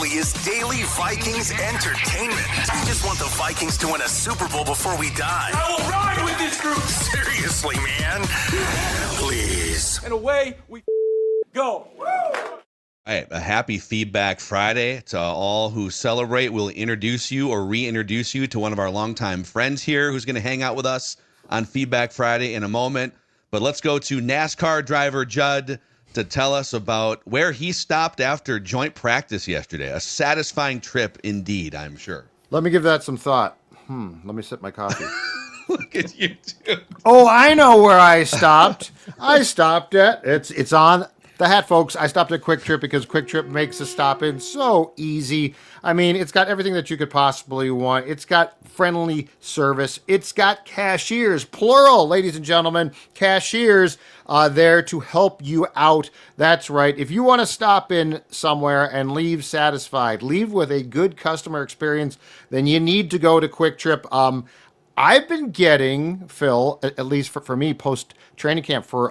truly is daily Vikings entertainment. We just want the Vikings to win a Super Bowl before we die. I will ride with this group. Seriously, man. Please. And away we go. All right, a happy Feedback Friday to all who celebrate. We'll introduce you or reintroduce you to one of our longtime friends here who's going to hang out with us on Feedback Friday in a moment. But let's go to NASCAR driver Judd to tell us about where he stopped after joint practice yesterday. A satisfying trip indeed, I'm sure. Let me give that some thought. Let me sip my coffee. Look at you two. Oh, I know where I stopped. I stopped at, it's on the hat, folks. I stopped at Quick Trip because Quick Trip makes a stop in so easy. I mean, it's got everything that you could possibly want. It's got friendly service. It's got cashiers, plural, ladies and gentlemen, cashiers there to help you out. That's right. If you want to stop in somewhere and leave satisfied, leave with a good customer experience, then you need to go to Quick Trip. I've been getting, Phil, at least for me, post-training camp for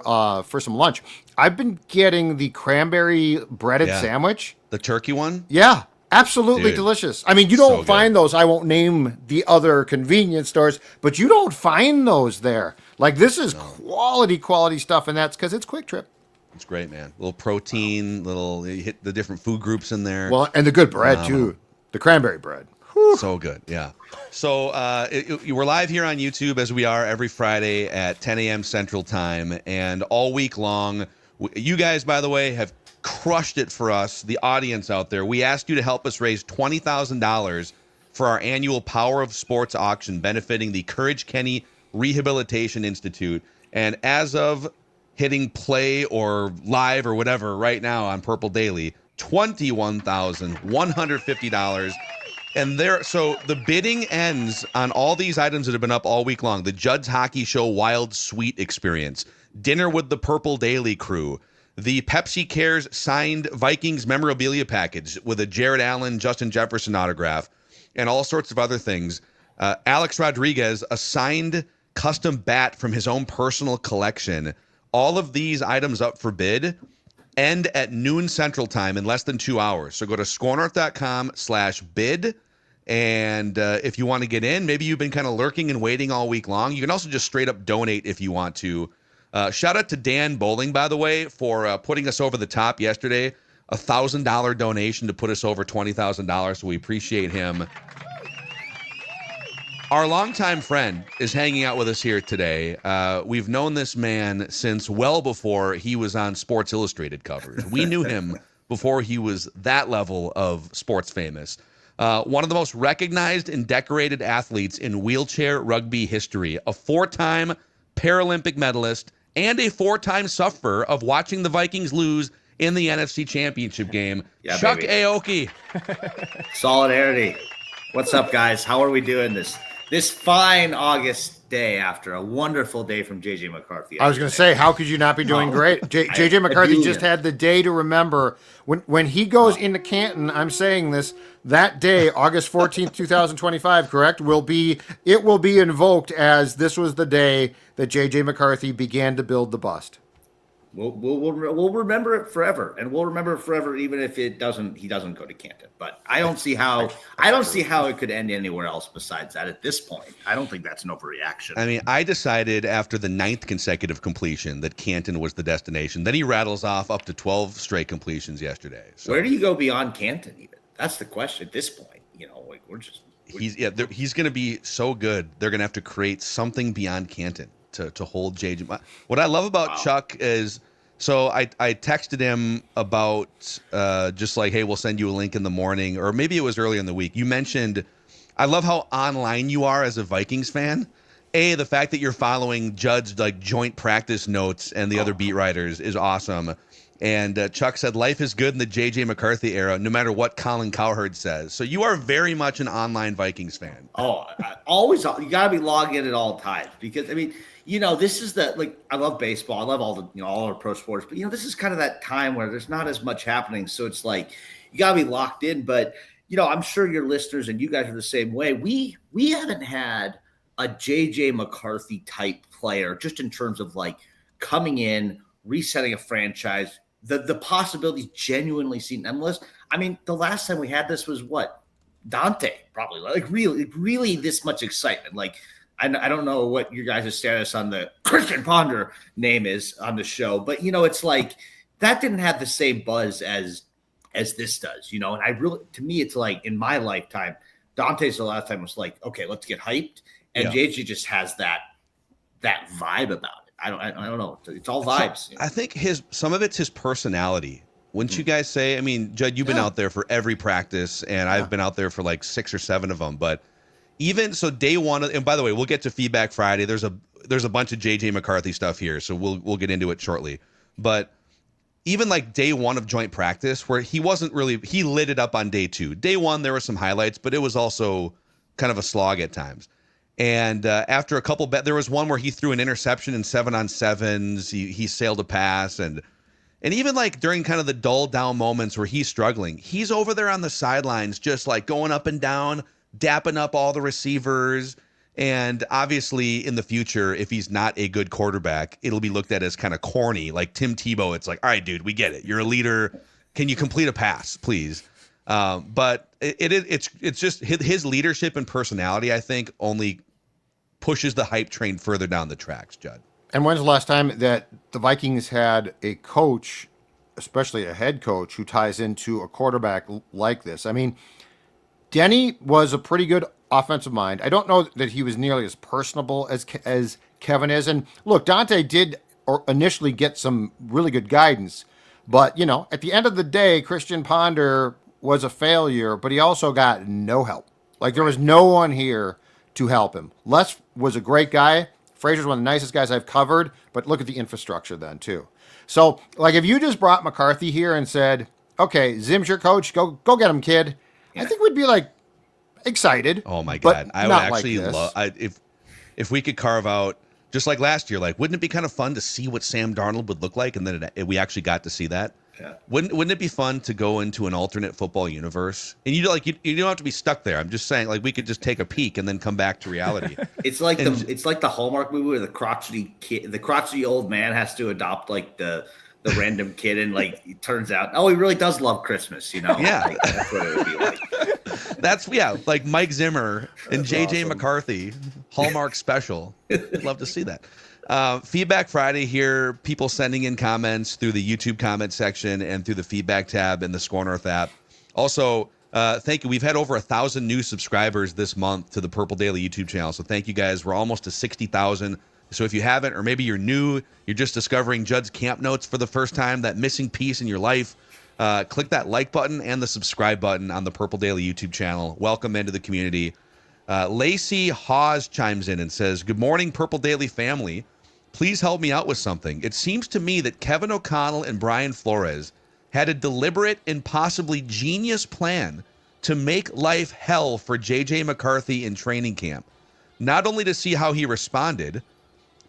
some lunch, I've been getting the cranberry breaded sandwich. The turkey one? Yeah, absolutely delicious. I mean, you don't find those. I won't name the other convenience stores, but you don't find those there. Like, this is quality stuff, and that's because it's Quick Trip. It's great, man. A little protein, you hit the different food groups in there. Well, and the good bread, too. The cranberry bread. So good, yeah. So we're live here on YouTube, as we are every Friday at 10 a.m. Central Time, and all week long. You guys, by the way, have crushed it for us, the audience out there. We asked you to help us raise $20,000 for our annual Power of Sports auction, benefiting the Courage Kenny Rehabilitation Institute. And as of hitting play or live or whatever right now on Purple Daily, $21,150. And so the bidding ends on all these items that have been up all week long. The Judd's Hockey Show Wild Suite Experience, Dinner with the Purple Daily Crew, the Pepsi Cares signed Vikings memorabilia package with a Jared Allen, Justin Jefferson autograph, and all sorts of other things. Alex Rodriguez, a signed custom bat from his own personal collection. All of these items up for bid end at noon Central Time in less than 2 hours. So go to scorenorth.com/bid. And if you want to get in, maybe you've been kind of lurking and waiting all week long. You can also just straight up donate if you want to. Shout out to Dan Bowling, by the way, for putting us over the top yesterday. $1,000 donation to put us over $20,000. So we appreciate him. Our longtime friend is hanging out with us here today. We've known this man since well before he was on Sports Illustrated covers. We knew him before he was that level of sports famous. One of the most recognized and decorated athletes in wheelchair rugby history, a 4-time Paralympic medalist, and a 4-time sufferer of watching the Vikings lose in the NFC Championship game, Chuck Aoki. Solidarity. What's up, guys? How are we doing this fine August day after a wonderful day from J.J. McCarthy? I was going to say, how could you not be doing great? J.J. McCarthy just had the day to remember. When he goes into Canton, I'm saying this, that day, August 14th, 2025, correct, it will be invoked as this was the day that J.J. McCarthy began to build the bust. We'll remember it forever, and we'll remember it forever, even if he doesn't go to Canton. But I don't see how it could end anywhere else besides that at this point. I don't think that's an overreaction. I mean, I decided after the 9th consecutive completion that Canton was the destination. Then he rattles off up to 12 straight completions yesterday. So, where do you go beyond Canton? Even that's the question at this point. He's going to be so good. They're going to have to create something beyond Canton to hold JJ. What I love about Chuck is, so I texted him about just like, hey, we'll send you a link in the morning, or maybe it was earlier in the week. You mentioned, I love how online you are as a Vikings fan. The fact that you're following Judd's like joint practice notes and the other beat writers is awesome. And Chuck said, life is good in the J.J. McCarthy era, no matter what Colin Cowherd says. So you are very much an online Vikings fan. Always. You got to be logged in at all times because, I mean, this is I love baseball. I love all our pro sports. But, this is kind of that time where there's not as much happening. So it's like you got to be locked in. But, I'm sure your listeners and you guys are the same way. We haven't had a J.J. McCarthy type player just in terms of like coming in, resetting a franchise, the possibilities genuinely seem endless. I mean, the last time we had this was what? Dante, probably. Like really this much excitement. Like, I don't know what your guys' status on the Christian Ponder name is on the show, but, you know, it's like that didn't have the same buzz as this does, you know? And I really, to me, it's like in my lifetime, Dante's the last time was like, okay, let's get hyped. And JJ just has that vibe about it. I don't know. It's all vibes. You know? I think some of it's his personality. Wouldn't you guys say? I mean, Judd, you've been out there for every practice, and I've been out there for like 6 or 7 of them. But even so, day one, and by the way, we'll get to Feedback Friday. There's a bunch of JJ McCarthy stuff here, so we'll get into it shortly. But even like day one of joint practice, where he lit it up on day 2. Day 1, there were some highlights, but it was also kind of a slog at times. And after a couple, there was one where he threw an interception in 7-on-7s. He sailed a pass, and even like during kind of the dull down moments where he's struggling, he's over there on the sidelines, just like going up and down, dapping up all the receivers. And obviously in the future, if he's not a good quarterback, it'll be looked at as kind of corny. Like Tim Tebow, it's like, all right, dude, we get it. You're a leader. Can you complete a pass, please? But it's just his leadership and personality, I think, only pushes the hype train further down the tracks, Judd. And when's the last time that the Vikings had a coach, especially a head coach, who ties into a quarterback like this? I mean, Denny was a pretty good offensive mind. I don't know that he was nearly as personable as Kevin is. And look, Dante did initially get some really good guidance. But, you know, at the end of the day, Christian Ponder was a failure, but he also got no help. Like, there was no one here to help him. Les was a great guy. Frazier's one of the nicest guys I've covered, but look at the infrastructure then, too. So, like, if you just brought McCarthy here and said, okay, Zim's your coach, go get him, kid, I think we'd be, like, excited. Oh, my God. I would actually love, if we could carve out, just like last year, like, wouldn't it be kind of fun to see what Sam Darnold would look like? And then we actually got to see that. Yeah. Wouldn't it be fun to go into an alternate football universe? And you don't have to be stuck there. I'm just saying, like, we could just take a peek and then come back to reality. It's like the Hallmark movie where the crotchety old man has to adopt like the random kid, and like it turns out, oh, he really does love Christmas, you know? Yeah, like, that's what it would be like. Like Mike Zimmer and That's JJ awesome. McCarthy, Hallmark special. I'd love to see that. Feedback Friday here, people sending in comments through the YouTube comment section and through the feedback tab in the Score North app. Also, thank you. We've had over 1,000 new subscribers this month to the Purple Daily YouTube channel. So thank you guys. We're almost to 60,000. So if you haven't, or maybe you're new, you're just discovering Judd's Camp Notes for the first time, that missing piece in your life, click that like button and the subscribe button on the Purple Daily YouTube channel. Welcome into the community. Lacey Hawes chimes in and says, good morning, Purple Daily family. Please help me out with something. It seems to me that Kevin O'Connell and Brian Flores had a deliberate and possibly genius plan to make life hell for J.J. McCarthy in training camp, not only to see how he responded,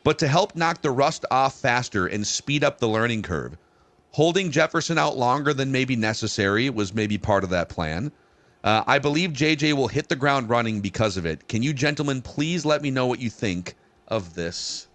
but to help knock the rust off faster and speed up the learning curve. Holding Jefferson out longer than maybe necessary was maybe part of that plan. I believe J.J. will hit the ground running because of it. Can you gentlemen please let me know what you think of this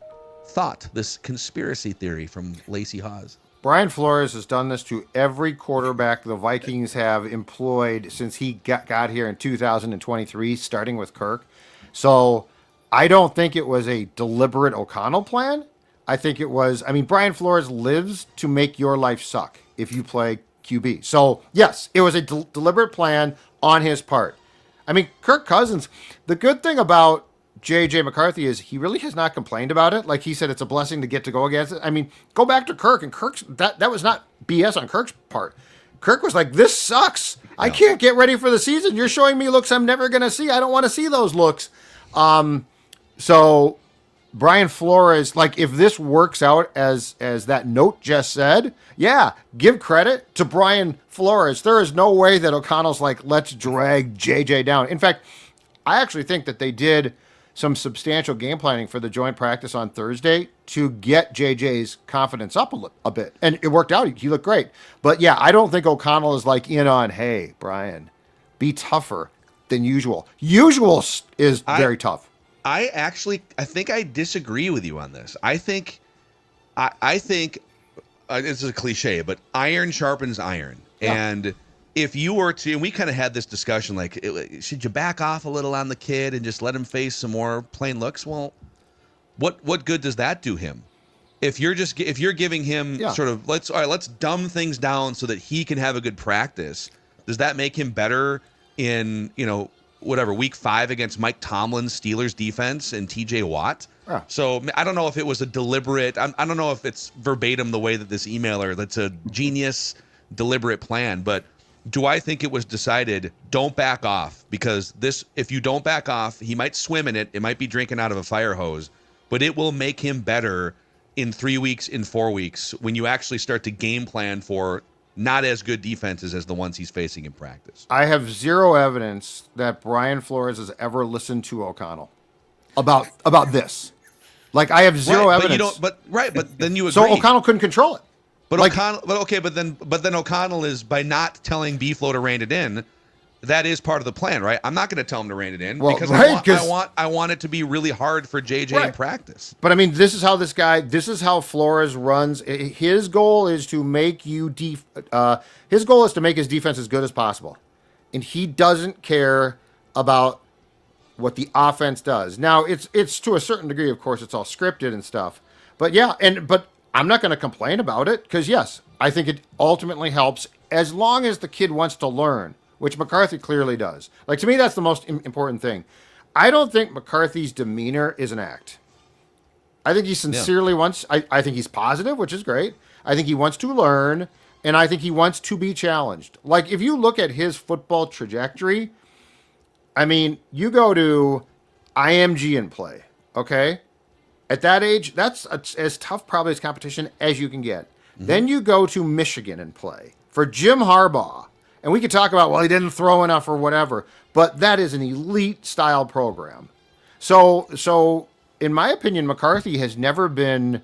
thought, this conspiracy theory from Lacey Hawes? Brian Flores has done this to every quarterback the Vikings have employed since he got here in 2023, starting with Kirk. So I don't think it was a deliberate O'Connell plan. I think it was, Brian Flores lives to make your life suck if you play QB. So, yes, it was a deliberate plan on his part. Kirk Cousins, the good thing about J.J. McCarthy is he really has not complained about it. Like he said, it's a blessing to get to go against it. Go back to Kirk, and Kirk's that was not BS on Kirk's part. Kirk was like, this sucks. No. I can't get ready for the season. You're showing me looks I'm never going to see. I don't want to see those looks. So Brian Flores, like if this works out as that note just said, yeah, give credit to Brian Flores. There is no way that O'Connell's like, let's drag JJ down. In fact, I actually think that they did some substantial game planning for the joint practice on Thursday to get JJ's confidence up a bit. And it worked out. He looked great. But yeah, I don't think O'Connell is like in on, hey, Brian, be tougher than usual. Usual is very tough. I think I disagree with you on this. I think this is a cliche, but iron sharpens iron. Yeah. And if you were to, and we kind of had this discussion, like, should you back off a little on the kid and just let him face some more plain looks? Well, what good does that do him? If you're giving him sort of let's dumb things down so that he can have a good practice, does that make him better in week 5 against Mike Tomlin's Steelers defense and TJ Watt? Yeah. So I don't know if it was a deliberate. I don't know if it's verbatim the way that this emailer. That's a genius, deliberate plan. But do I think it was decided? Don't back off, because if you don't back off, he might swim in it. It might be drinking out of a fire hose, but it will make him better in 3 weeks, in 4 weeks, when you actually start to game plan for not as good defenses as the ones he's facing in practice. I have zero evidence that Brian Flores has ever listened to O'Connell about this. Like, I have zero evidence. But then you agree. So O'Connell couldn't control it. But then O'Connell is, by not telling B-Flow to rein it in, that is part of the plan, right? I'm not going to tell him to rein it in, because I want it to be really hard for JJ in practice. But I mean, this is how Flores runs. His goal is to make his goal is to make his defense as good as possible. And he doesn't care about what the offense does. Now, it's to a certain degree, of course, it's all scripted and stuff. But but I'm not going to complain about it, because yes, I think it ultimately helps as long as the kid wants to learn, which McCarthy clearly does. Like, to me, that's the most important thing. I don't think McCarthy's demeanor is an act. I think he sincerely wants, I think he's positive, which is great. I think he wants to learn, and I think he wants to be challenged. Like, if you look at his football trajectory, I mean, you go to IMG and play, okay? At that age, that's as tough probably as competition as you can get. Mm-hmm. Then you go to Michigan and play for Jim Harbaugh. And we could talk about, well, he didn't throw enough or whatever, but that is an elite style program. So in my opinion, McCarthy has never been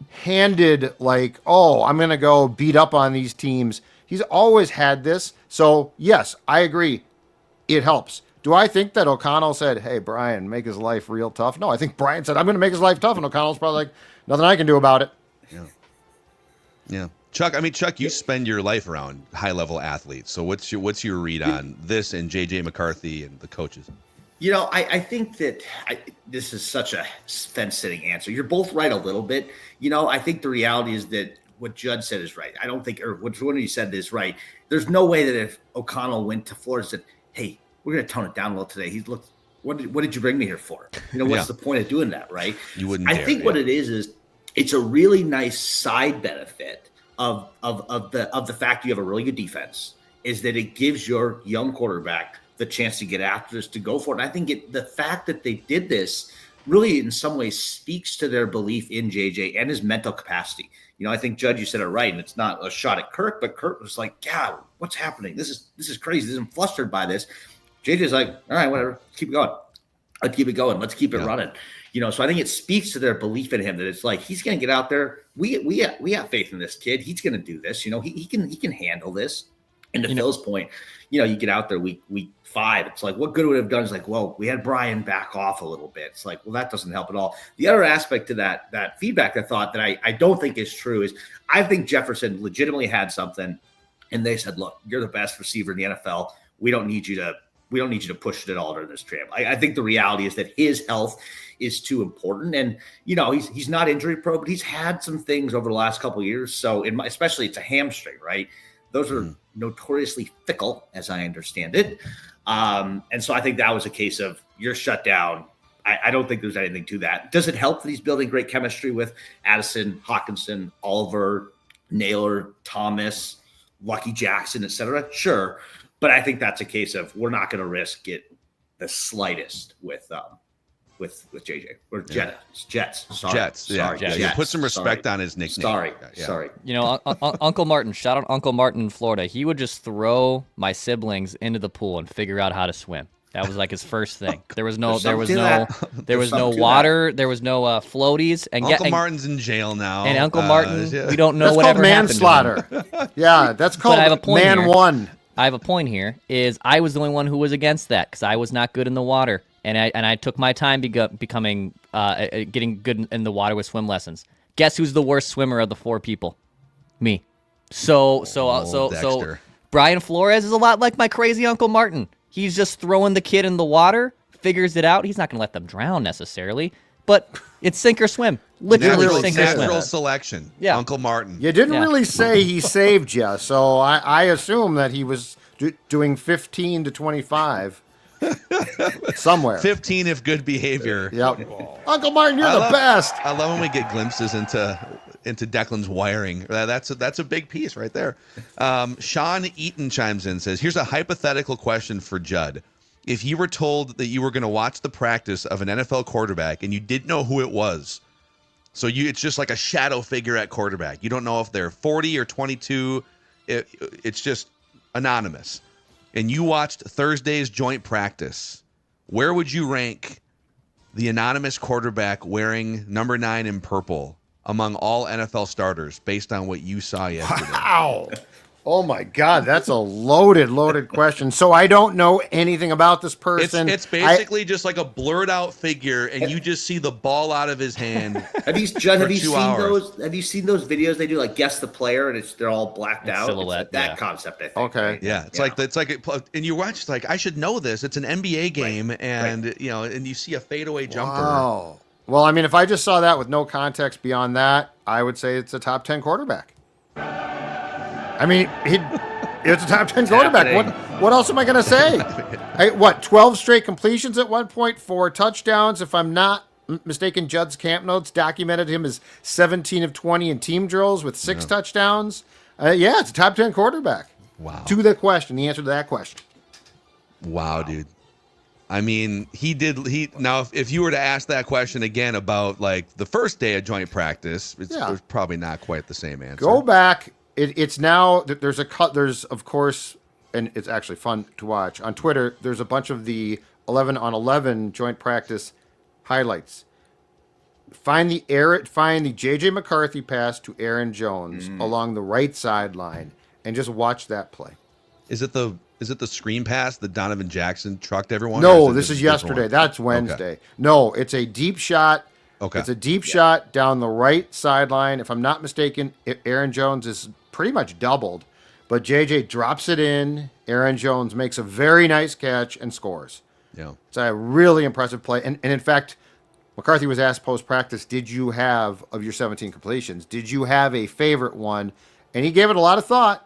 handed like, oh, I'm going to go beat up on these teams. He's always had this. So yes, I agree. It helps. Do I think that O'Connell said, hey, Brian, make his life real tough? No, I think Brian said, I'm going to make his life tough. And O'Connell's probably like, nothing I can do about it. Yeah. Chuck, you spend your life around high-level athletes. So what's your read on this and J.J. McCarthy and the coaches? I think that this is such a fence-sitting answer. You're both right a little bit. I think the reality is that what Judd said is right. I don't think, or what one of you said is right. There's no way that if O'Connell went to Flores and said, hey, we're going to tone it down a little today. What did you bring me here for? What's the point of doing that, right? You wouldn't. I think what it is it's a really nice side benefit of the fact you have a really good defense, is that it gives your young quarterback the chance to get after this, to go for it. And I think the fact that they did this really in some ways speaks to their belief in JJ and his mental capacity. I think, Judd, you said it right, and it's not a shot at Kirk, but Kirk was like, God, what's happening? This is crazy. I'm flustered by this. JJ's like, all right, whatever. Let's keep it going. Let's keep it going. Let's keep it running. So I think it speaks to their belief in him, that it's like, he's going to get out there. We have faith in this kid. He's going to do this. He can handle this. And to Phil's point, you get out there week 5. It's like, what good would it have done? It's like, well, we had Brian back off a little bit. It's like, well, that doesn't help at all. The other aspect to that feedback, I thought that I don't think is true, is I think Jefferson legitimately had something, and they said, look, you're the best receiver in the NFL. We don't need you to push it at all during this trip. I think the reality is that his health is too important. And, he's not injury prone, but he's had some things over the last couple of years. So especially it's a hamstring, right? Those are notoriously fickle, as I understand it. And so I think that was a case of, you're shut down. I don't think there's anything to that. Does it help that he's building great chemistry with Addison, Hawkinson, Oliver, Naylor, Thomas, Lucky Jackson, et cetera? Sure. But I think that's a case of, we're not going to risk it the slightest with JJ or Jets. Sorry. Jets. Yeah. Jets. You put some respect on his nickname. Sorry. Uncle Martin. Shout out Uncle Martin in Florida. He would just throw my siblings into the pool and figure out how to swim. That was like his first thing. There was no water. There was no floaties. And Uncle Martin's in jail now. And Uncle Martin, we don't know that's whatever called manslaughter. Yeah, that's called man one. I have a point here. Is I was the only one who was against that, because I was not good in the water, and I took my time getting good in the water with swim lessons. Guess who's the worst swimmer of the 4 people? Me. So Dexter. Brian Flores is a lot like my crazy Uncle Martin. He's just throwing the kid in the water, figures it out. He's not going to let them drown necessarily, but it's sink or swim. Literally sink or swim. Natural selection. Yeah. Uncle Martin. You didn't really say he saved you, so I assume that he was doing 15 to 25 somewhere. 15 if good behavior. Yep. Uncle Martin, you're the best. I love when we get glimpses into Declan's wiring. That's a big piece right there. Sean Eaton chimes in, says, here's a hypothetical question for Judd. If you were told that you were going to watch the practice of an NFL quarterback and you didn't know who it was, so it's just like a shadow figure at quarterback. You don't know if they're 40 or 22. It's just anonymous. And you watched Thursday's joint practice. Where would you rank the anonymous quarterback wearing number 9 in purple among all NFL starters based on what you saw yesterday? Wow. Oh my God, that's a loaded question. So I don't know anything about this person. It's basically just like a blurred out figure, and you just see the ball out of his hand. Have you seen those videos they do, like guess the player, and they're all blacked out? Silhouette, it's that concept, I think. Okay. Right? Yeah, and you watch, it's like, I should know this. It's an NBA game, and you see a fadeaway jumper. Wow. Well, I mean, if I just saw that with no context beyond that, I would say it's a top 10 quarterback. I mean, it's a top 10 quarterback. What else am I going to say? 12 straight completions at one point, 4 touchdowns. If I'm not mistaken, Judd's camp notes documented him as 17 of 20 in team drills with 6 touchdowns. It's a top 10 quarterback. Wow. To the answer to that question. Wow, dude. I mean, now if you were to ask that question again about like the first day of joint practice, it's probably not quite the same answer. Go back. It's now that there's of course, and it's actually fun to watch on Twitter. There's a bunch of the 11-on-11 joint practice highlights. Find the JJ McCarthy pass to Aaron Jones along the right sideline and just watch that play. Is it the screen pass that Donovan Jackson trucked everyone? No, this is yesterday. That's Wednesday. Okay. No, it's a deep shot. Okay. It's a deep shot down the right sideline. If I'm not mistaken, Aaron Jones is pretty much doubled, but JJ drops it in. Aaron Jones makes a very nice catch and scores. Yeah. It's a really impressive play. And in fact, McCarthy was asked post-practice, did you have, of your 17 completions, did you have a favorite one? And he gave it a lot of thought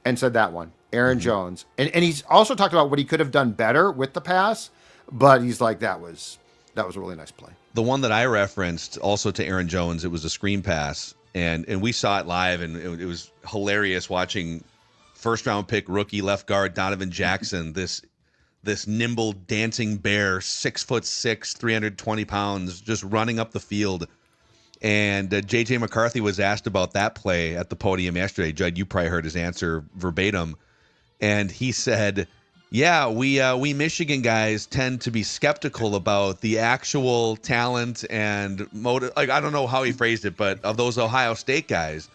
and said that one, Aaron Jones. And he's also talked about what he could have done better with the pass, but he's like, that was a really nice play. The one that I referenced also to Aaron Jones, it was a screen pass, and we saw it live, and it was hilarious watching first-round pick rookie left guard Donovan Jackson, this nimble dancing bear, 6'6", 320 pounds, just running up the field. And JJ McCarthy was asked about that play at the podium yesterday. Judd, you probably heard his answer verbatim, and he said, yeah, we Michigan guys tend to be skeptical about the actual talent and motive. Like, I don't know how he phrased it, but of those Ohio State guys,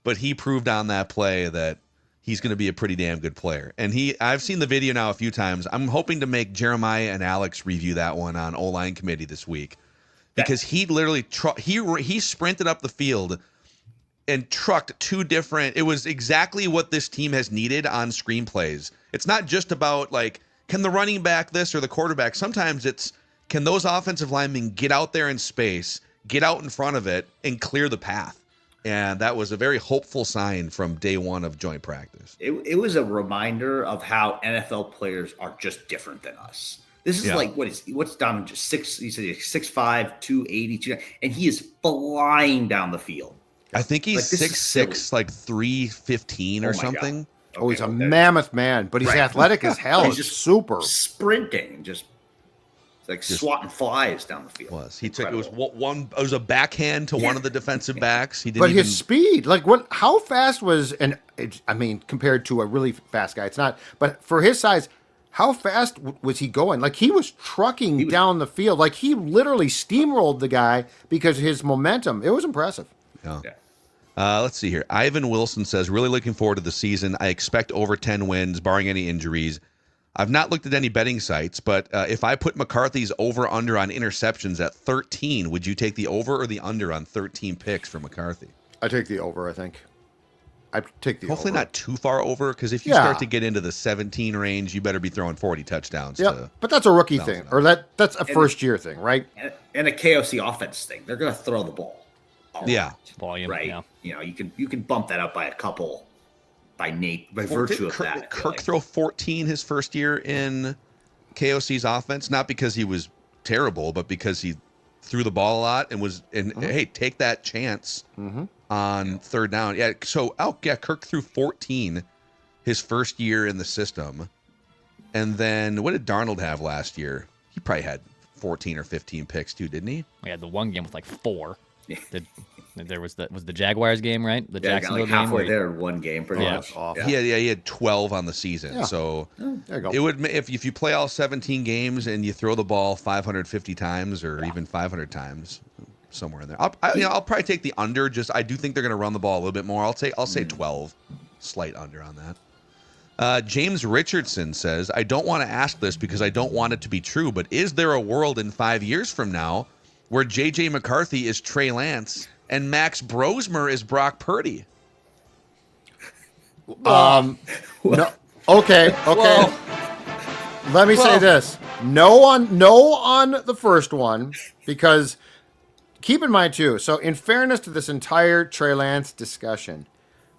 but he proved on that play that he's going to be a pretty damn good player. And I've seen the video now a few times. I'm hoping to make Jeremiah and Alex review that one on O-line committee this week, because he literally he sprinted up the field and trucked 2 different. It was exactly what this team has needed on screenplays. It's not just about like, can the running back this or the quarterback? Sometimes it's, can those offensive linemen get out there in space, get out in front of it, and clear the path? And that was a very hopeful sign from day one of joint practice. It was a reminder of how NFL players are just different than us. This is like, what's Donovan, just 6, he said 6'5", 280, and he is flying down the field. I think he's like 6'6", like 315 or something. Okay, he's a mammoth man, but he's athletic as hell. He's just super sprinting, just swatting flies down the field. It was a backhand to one of the defensive backs. He didn't. But his speed, like what? How fast was? And I mean, compared to a really fast guy, it's not. But for his size, how fast was he going? Like he was trucking down the field. Like he literally steamrolled the guy because of his momentum. It was impressive. Yeah. Let's see here. Ivan Wilson says, really looking forward to the season. I expect over 10 wins, barring any injuries. I've not looked at any betting sites, but if I put McCarthy's over-under on interceptions at 13, would you take the over or the under on 13 picks for McCarthy? I take the over, I think. I take the Hopefully over. not too far over, because if you start to get into the 17 range, you better be throwing 40 touchdowns. Yeah, but that's a rookie thing, or that's a first-year thing, right? And a KOC offense thing. They're going to throw the ball. Volume, right? yeah. You know, you can bump that up by a couple by virtue of that. Did Kirk throw 14 his first year in KOC's offense? Not because he was terrible, but because he threw the ball a lot and hey, take that chance on third down. Yeah. So Kirk threw 14 his first year in the system, and then what did Darnold have last year? He probably had 14 or 15 picks too, didn't he? We had the one game with like 4. There was the Jaguars game, right? The Jacksonville got like halfway game. there in one game, pretty much. Yeah. He had 12 on the season. Yeah. So there you go. it would, if you play all 17 games and you throw the ball 550 times or even 500 times, somewhere in there. I'll probably take the under. Just I do think they're going to run the ball a little bit more. I'll say 12, slight under on that. James Richardson says, I don't want to ask this because I don't want it to be true, but is there a world in 5 years from now where J.J. McCarthy is Trey Lance and Max Brosmer is Brock Purdy? No. Okay. Whoa. Let me say this. No on the first one, because keep in mind too. So in fairness to this entire Trey Lance discussion,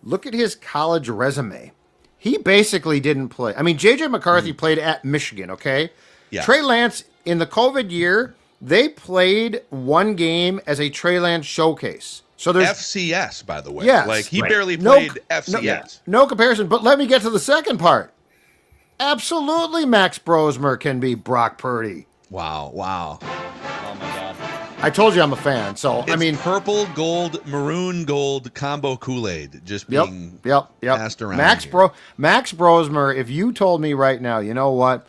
look at his college resume. He basically didn't play. I mean, J.J. McCarthy played at Michigan, okay? Yeah. Trey Lance, in the COVID year, they played one game as a Trey Lance showcase. So there's FCS, by the way. Yes. Like, he barely played FCS. No comparison, but let me get to the second part. Absolutely, Max Brosmer can be Brock Purdy. Wow. Oh my God. I told you I'm a fan, so It's purple, gold, maroon, gold combo Kool-Aid just being passed around. Max Brosmer, if you told me right now, you know what?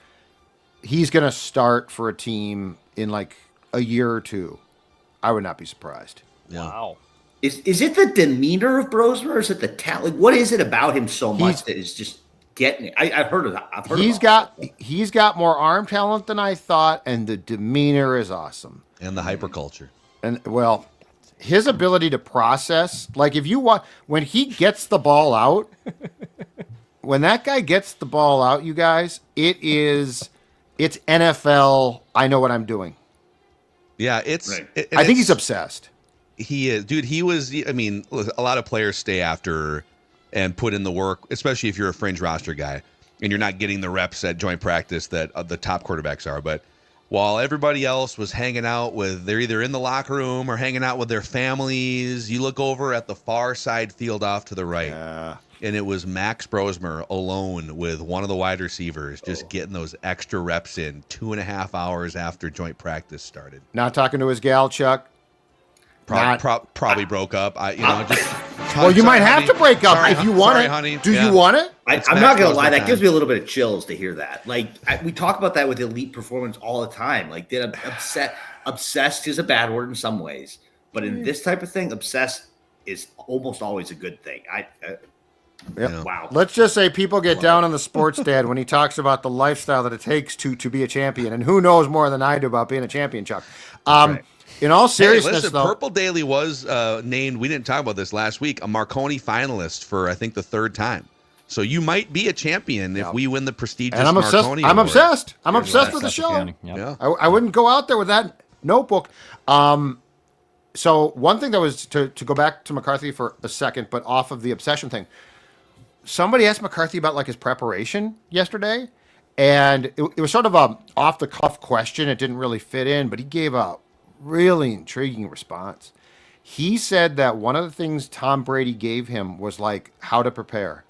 He's going to start for a team in like a year or two, I would not be surprised. Yeah. Wow. Is it the demeanor of Brosmer, or is it the talent? Like, what is it about him so much that is just getting it? I've heard of that. He's got more arm talent than I thought, and the demeanor is awesome. And the hyperculture. And well, his ability to process, like if you want, when he gets the ball out, when that guy gets the ball out, you guys, it's NFL. I know what I'm doing. Yeah, I think he's obsessed. He is, dude. He was. I mean, a lot of players stay after and put in the work, especially if you're a fringe roster guy and you're not getting the reps at joint practice that the top quarterbacks are. But while everybody else was hanging out they're either in the locker room or hanging out with their families, you look over at the far side field off to the right, and it was Max Brosmer alone with one of the wide receivers, just getting those extra reps in 2.5 hours after joint practice started. Not talking to his gal, Chuck. Probably broke up. Well, you might have to break up if you want it. Honey. Do you want it? I'm not going to lie. That gives me a little bit of chills to hear that. Like we talk about that with elite performance all the time. Like, obsessed is a bad word in some ways, but in this type of thing, obsessed is almost always a good thing. Wow. Let's just say people get down on the sports dad when he talks about the lifestyle that it takes to be a champion, and who knows more than I do about being a champion, Chuck. Right. In all seriousness, though, Purple Daily was named, we didn't talk about this last week, a Marconi finalist for, I think, the third time. So you might be a champion if we win the prestigious Marconi I'm Award. obsessed. I'm obsessed with the show. Yep. Yeah. I wouldn't go out there with that notebook. So one thing that was, to go back to McCarthy for a second, but off of the obsession thing, somebody asked McCarthy about like his preparation yesterday, and it was sort of a off-the-cuff question. It didn't really fit in, but he gave a really intriguing response. He said that one of the things Tom Brady gave him was like how to prepare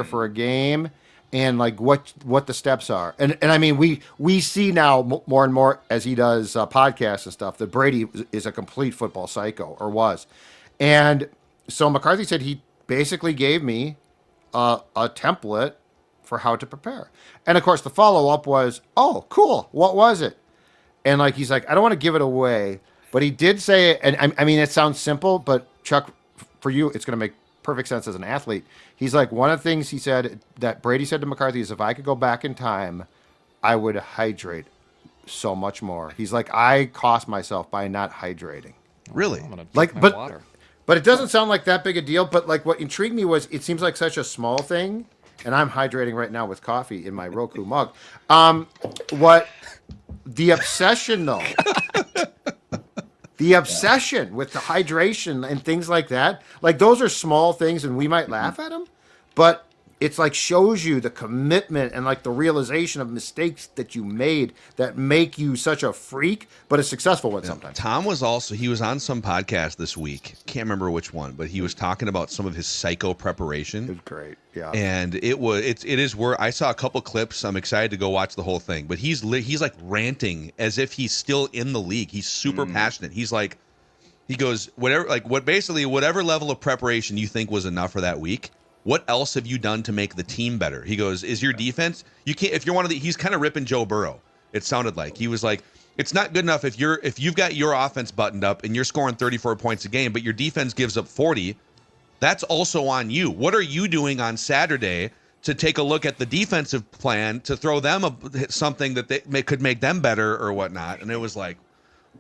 for a game, and like what the steps are. And I mean, we see now more and more as he does podcasts and stuff that Brady is a complete football psycho, or was. And so McCarthy said he basically gave me a template for how to prepare. And of course the follow-up was, oh, cool, what was it? And like, he's like, I don't want to give it away, but he did say it. And I mean, it sounds simple, but Chuck, for you, it's going to make perfect sense as an athlete. He's like, one of the things he said that Brady said to McCarthy is, if I could go back in time, I would hydrate so much more. He's like, I cost myself by not hydrating. Really? I'm gonna Like, drink my but water. But it doesn't sound like that big a deal. But like what intrigued me was it seems like such a small thing, and I'm hydrating right now with coffee in my Roku mug. What the obsession though? The obsession with the hydration and things like that, like those are small things, and we might laugh at them, but it's like shows you the commitment and like the realization of mistakes that you made that make you such a freak, but a successful one sometimes. Tom was he was on some podcast this week. Can't remember which one, but he was talking about some of his psycho preparation. It was great. Yeah. And it is where I saw a couple clips. I'm excited to go watch the whole thing, but he's like ranting as if he's still in the league. He's super passionate. He goes, whatever level of preparation you think was enough for that week, what else have you done to make the team better? He goes, is your defense, you can't, if you're one of the, he's kind of ripping Joe Burrow. It sounded like he was like, it's not good enough if you've got your offense buttoned up and you're scoring 34 points a game, but your defense gives up 40. That's also on you. What are you doing on Saturday to take a look at the defensive plan to throw them something that could make them better or whatnot? And it was like,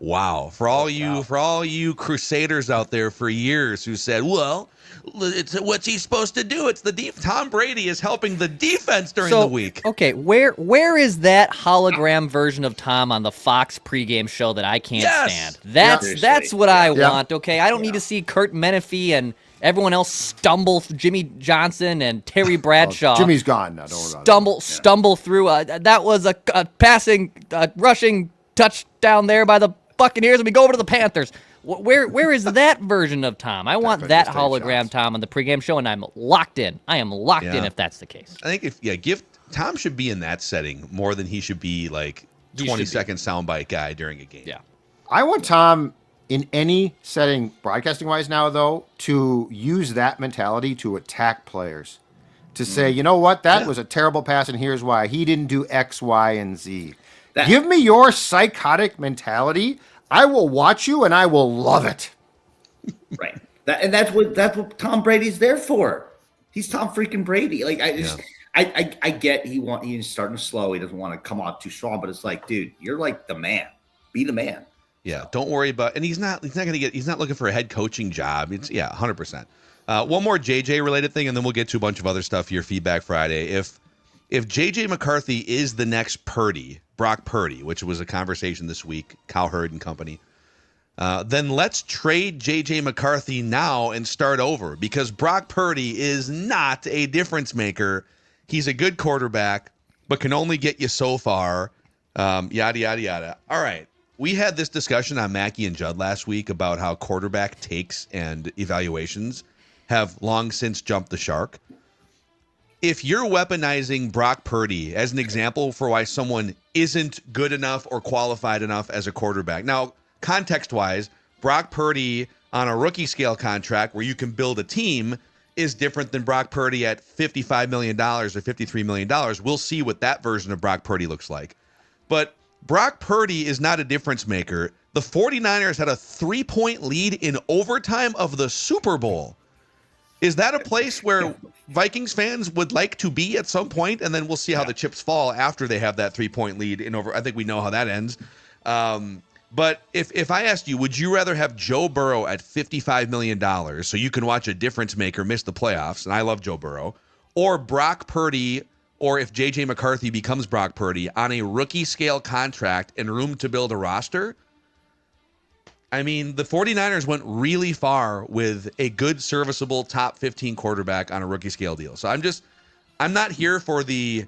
wow, for all you Crusaders out there for years who said, well, it's what's he supposed to do? It's Tom Brady is helping the defense during the week. Okay, where is that hologram version of Tom on the Fox pregame show that I can't stand? That's what I want. Okay, I don't need to see Kurt Menefee and everyone else stumble, Jimmy Johnson and Terry Bradshaw. Jimmy's gone now. Don't worry about it. Stumble through. That was a rushing touchdown there by the Buccaneers, and we go over to the Panthers. Where is that version of Tom? I want that hologram Tom on the pregame show, and I'm locked in. I am locked in if that's the case. I think Tom should be in that setting more than he should be like 20-second soundbite guy during a game. Yeah, I want Tom in any setting, broadcasting wise now though, to use that mentality to attack players, to say, you know what, that was a terrible pass, and here's why. He didn't do X, Y, and Z. Give me your psychotic mentality. I will watch you, and I will love it. Right. That's what Tom Brady's there for. He's Tom freaking Brady. Like I get he's starting slow. He doesn't want to come out too strong, but it's like, dude, you're like the man. Be the man. Yeah. Don't worry about. And he's not looking for a head coaching job. It's 100%. One more JJ related thing, and then we'll get to a bunch of other stuff here. Feedback Friday. If JJ McCarthy is the next Brock Purdy, which was a conversation this week, Cowherd and company, then let's trade JJ McCarthy now and start over, because Brock Purdy is not a difference maker. He's a good quarterback, but can only get you so far. Yada, yada, yada. All right. We had this discussion on Mackey and Judd last week about how quarterback takes and evaluations have long since jumped the shark. If you're weaponizing Brock Purdy as an example for why someone isn't good enough or qualified enough as a quarterback. Now, context-wise, Brock Purdy on a rookie scale contract where you can build a team is different than Brock Purdy at $55 million or $53 million. We'll see what that version of Brock Purdy looks like. But Brock Purdy is not a difference maker. The 49ers had a 3-point lead in overtime of the Super Bowl. Is that a place where Vikings fans would like to be at some point? And then we'll see how the chips fall after they have that 3-point lead in over. I think we know how that ends. But if I asked you, would you rather have Joe Burrow at $55 million so you can watch a difference maker miss the playoffs, and I love Joe Burrow, or Brock Purdy, or if J.J. McCarthy becomes Brock Purdy on a rookie scale contract and room to build a roster? I mean, the 49ers went really far with a good, serviceable top 15 quarterback on a rookie scale deal. So I'm not here for the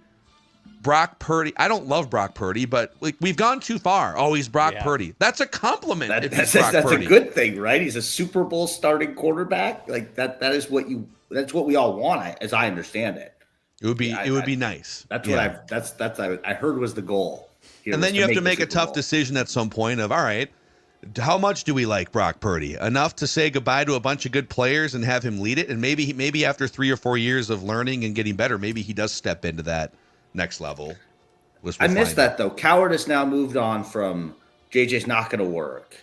Brock Purdy. I don't love Brock Purdy, but like we've gone too far. Oh, he's Brock Purdy. That's a compliment. That's a good thing, right? He's a Super Bowl starting quarterback. Like that's what we all want, as I understand it. It would be nice. That's what I heard was the goal here. And then you have to make a tough decision at some point of, all right, how much do we like Brock Purdy? Enough to say goodbye to a bunch of good players and have him lead it? And maybe after 3 or 4 years of learning and getting better, maybe he does step into that next level. I missed that, though. Cowherd has now moved on from JJ's not going to work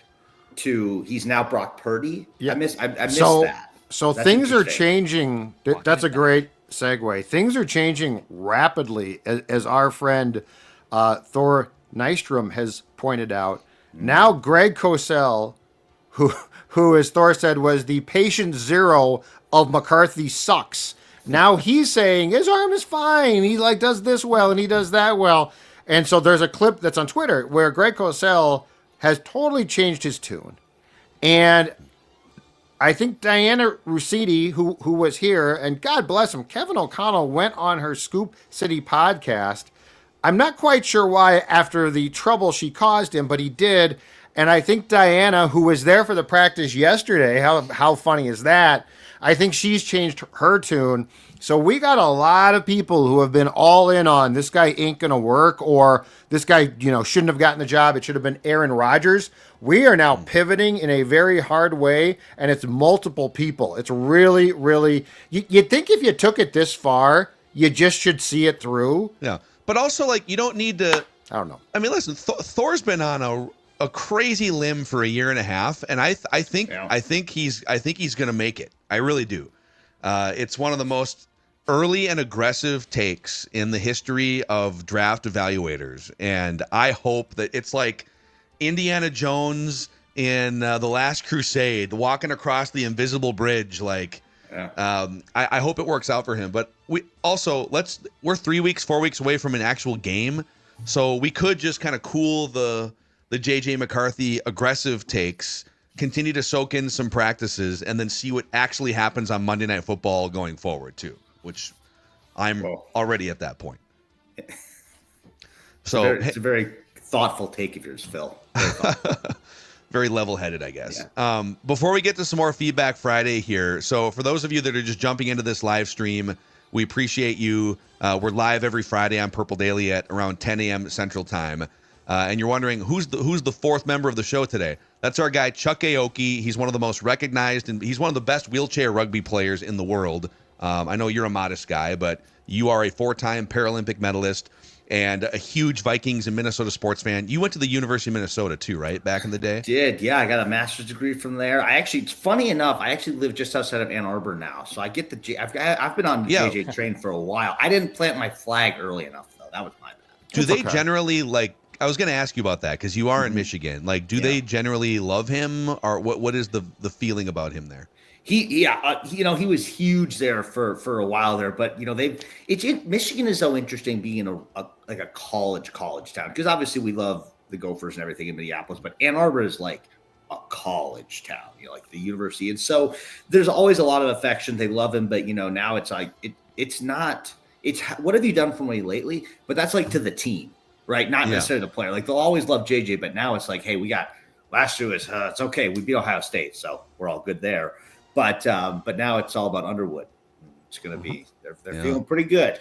to he's now Brock Purdy. Yeah. I missed that. So things are changing. That's a great segue. Things are changing rapidly, as our friend Thor Nystrom has pointed out. Now Greg Cosell, who who, as Thor said, was the patient zero of McCarthy sucks. Now he's saying his arm is fine. He like does this well and he does that well. And so there's a clip that's on Twitter where Greg Cosell has totally changed his tune. And I think Diana Russidi, who was here, and God bless him, Kevin O'Connell went on her Scoop City podcast. I'm not quite sure why after the trouble she caused him, but he did. And I think Diana, who was there for the practice yesterday, how funny is that? I think she's changed her tune. So we got a lot of people who have been all in on this guy ain't going to work, or this guy, shouldn't have gotten the job. It should have been Aaron Rodgers. We are now pivoting in a very hard way, and it's multiple people. It's really, really, you'd think if you took it this far, you just should see it through. Yeah. But also, like, you don't need to, I don't know. I mean, listen, Thor's been on a crazy limb for a year and a half, and I think he's going to make it. I really do. It's one of the most early and aggressive takes in the history of draft evaluators, and I hope that it's like Indiana Jones in The Last Crusade, walking across the invisible bridge. Like, I hope it works out for him. But we're 4 weeks away from an actual game, so we could just kind of cool the JJ McCarthy aggressive takes, continue to soak in some practices, and then see what actually happens on Monday Night Football going forward too, which I'm already at that point. So it's a very thoughtful take of yours, Phil. Very, very level-headed, I guess. Yeah. Before we get to some more Feedback Friday here, so for those of you that are just jumping into this live stream, we appreciate you. We're live every Friday on Purple Daily at around 10 a.m. Central Time. And you're wondering who's the fourth member of the show today. That's our guy Chuck Aoki. He's one of the most recognized, and he's one of the best wheelchair rugby players in the world. I know you're a modest guy, but you are a 4-time Paralympic medalist and a huge Vikings and Minnesota sports fan. You went to the University of Minnesota too, right? Back in the day? Yeah. I got a master's degree from there. It's funny enough, I actually live just outside of Ann Arbor now. So I get I've been on the JJ train for a while. I didn't plant my flag early enough, though. That was my bad. Do they generally, like, I was going to ask you about that because you are in Michigan. Like, do they generally love him, or what is the feeling about him there? He was huge there for a while there, but Michigan is so interesting being a college town, because obviously we love the Gophers and everything in Minneapolis, but Ann Arbor is like a college town, like the university, and so there's always a lot of affection. They love him, but now it's like it's what have you done for me lately? But that's like to the team. Right, not necessarily the player. Like, they'll always love JJ, but now it's like, hey, we got last year was it's okay. We beat Ohio State, so we're all good there. But now it's all about Underwood. It's going to be they're feeling pretty good.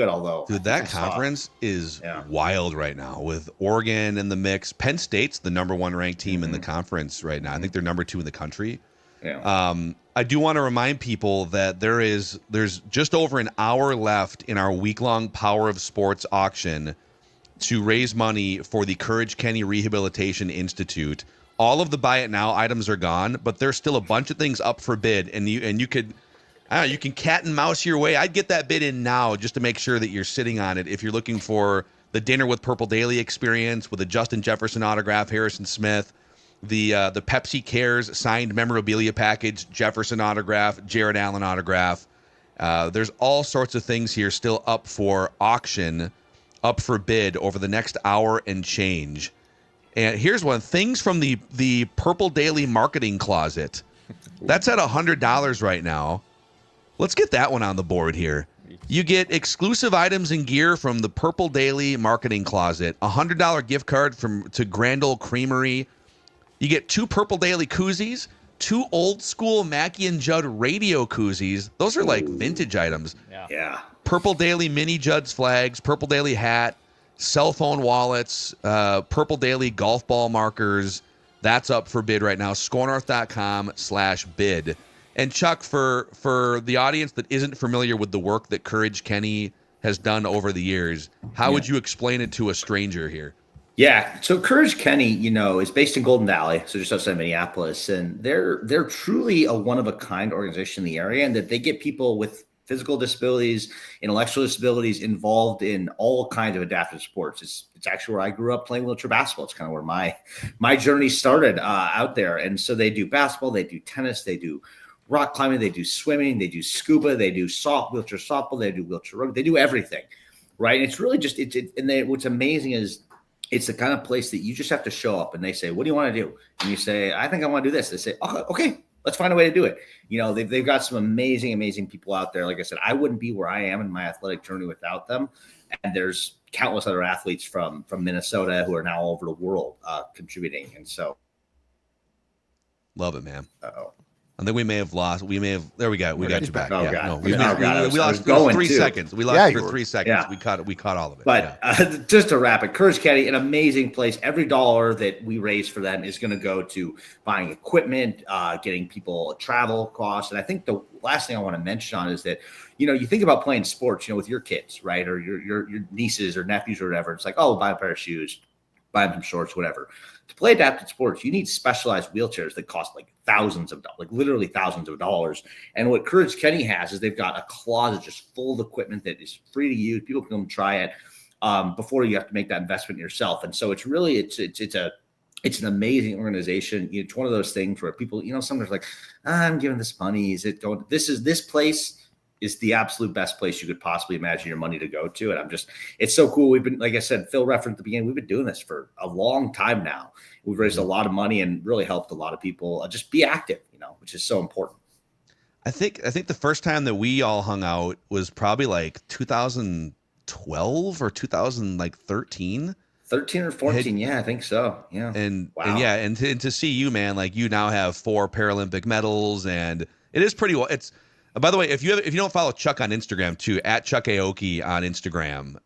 Although, dude, that conference is wild right now with Oregon in the mix. Penn State's the number 1 ranked team in the conference right now. I think they're number 2 in the country. Yeah. I do want to remind people that there's just over an hour left in our week-long Power of Sports auction to raise money for the Courage Kenny Rehabilitation Institute. All of the buy it now items are gone, but there's still a bunch of things up for bid, and you could, you can cat and mouse your way. I'd get that bid in now just to make sure that you're sitting on it. If you're looking for the Dinner with Purple Daily experience with a Justin Jefferson autograph, Harrison Smith, the Pepsi Cares signed memorabilia package, Jefferson autograph, Jared Allen autograph. There's all sorts of things here still up for auction, up for bid over the next hour and change. And here's one. Things from the Purple Daily marketing closet. That's at $100 right now. Let's get that one on the board here. You get exclusive items and gear from the Purple Daily marketing closet. $100 gift card to Grand Ole Creamery. You get 2 Purple Daily koozies, 2 old school Mackie and Judd radio koozies. Those are like vintage items. Yeah. Purple Daily mini Judd's flags, Purple Daily hat, cell phone wallets, Purple Daily golf ball markers. That's up for bid right now. scorenorth.com/bid. And Chuck, for the audience that isn't familiar with the work that Courage Kenny has done over the years, how would you explain it to a stranger here? Yeah, so Courage Kenny, is based in Golden Valley, so just outside Minneapolis, and they're truly a one of a kind organization in the area, and that they get people with physical disabilities, intellectual disabilities involved in all kinds of adaptive sports. It's actually where I grew up playing wheelchair basketball. It's kind of where my journey started out there. And so they do basketball, they do tennis, they do rock climbing, they do swimming, they do scuba, they do wheelchair softball, they do wheelchair rugby, they do everything, right? And it's really just what's amazing is it's the kind of place that you just have to show up and they say, what do you want to do? And you say, I think I want to do this. They say, oh, okay, let's find a way to do it. You know, they've got some amazing people out there. Like I said, I wouldn't be where I am in my athletic journey without them. And there's countless other athletes from Minnesota who are now all over the world contributing. And so. Love it, man. Uh-oh. I think we may have lost. There we go. We got you back. Oh, yeah, God. no, we lost going 3 too. seconds. We lost for 3 seconds. Yeah. We caught all of it. But just to wrap it, Courage Caddy, an amazing place. Every dollar that we raise for them is going to go to buying equipment, getting people travel costs. And I think the last thing I want to mention on is that, you know, you think about playing sports, you know, with your kids, right, or your nieces or nephews or whatever. It's like, oh, buy a pair of shoes, buy them some shorts, whatever. To play adapted sports, you need specialized wheelchairs that cost like thousands of dollars, like literally thousands of dollars. And what Courage Kenny has is they've got a closet just full of equipment that is free to use. People can come try it before you have to make that investment yourself. And so it's really it's an amazing organization. It's one of those things where people, you know, sometimes like, I'm giving this money. Is it going? This place is the absolute best place you could possibly imagine your money to go to. And it's so cool. We've been, like I said, Phil referenced at the beginning, we've been doing this for a long time now. We've raised a lot of money and really helped a lot of people just be active, you know, which is so important. I think the first time that we all hung out was probably like 2012 or 2013. 13 or 14. Yeah, I think so. Yeah. And, wow. and to see you, man, like you now have 4 Paralympic medals, and it is pretty well. By the way, if you don't follow Chuck on Instagram too, at Chuck Aoki on Instagram,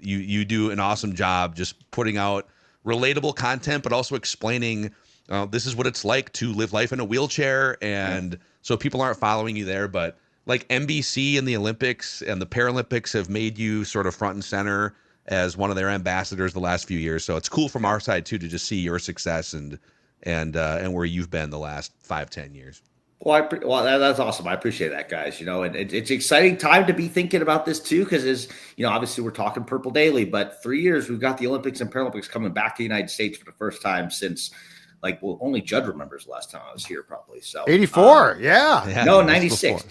you do an awesome job just putting out relatable content, but also explaining this is what it's like to live life in a wheelchair. And so people aren't following you there, but like NBC and the Olympics and the Paralympics have made you sort of front and center as one of their ambassadors the last few years. So it's cool from our side too to just see your success and where you've been the last 5-10 years. Well, that's awesome. I appreciate that, guys. You know, and it's an exciting time to be thinking about this too, because obviously we're talking Purple Daily, but 3 years we've got the Olympics and Paralympics coming back to the United States for the first time since, only Judd remembers the last time I was here, probably. So 84, yeah. No, 96.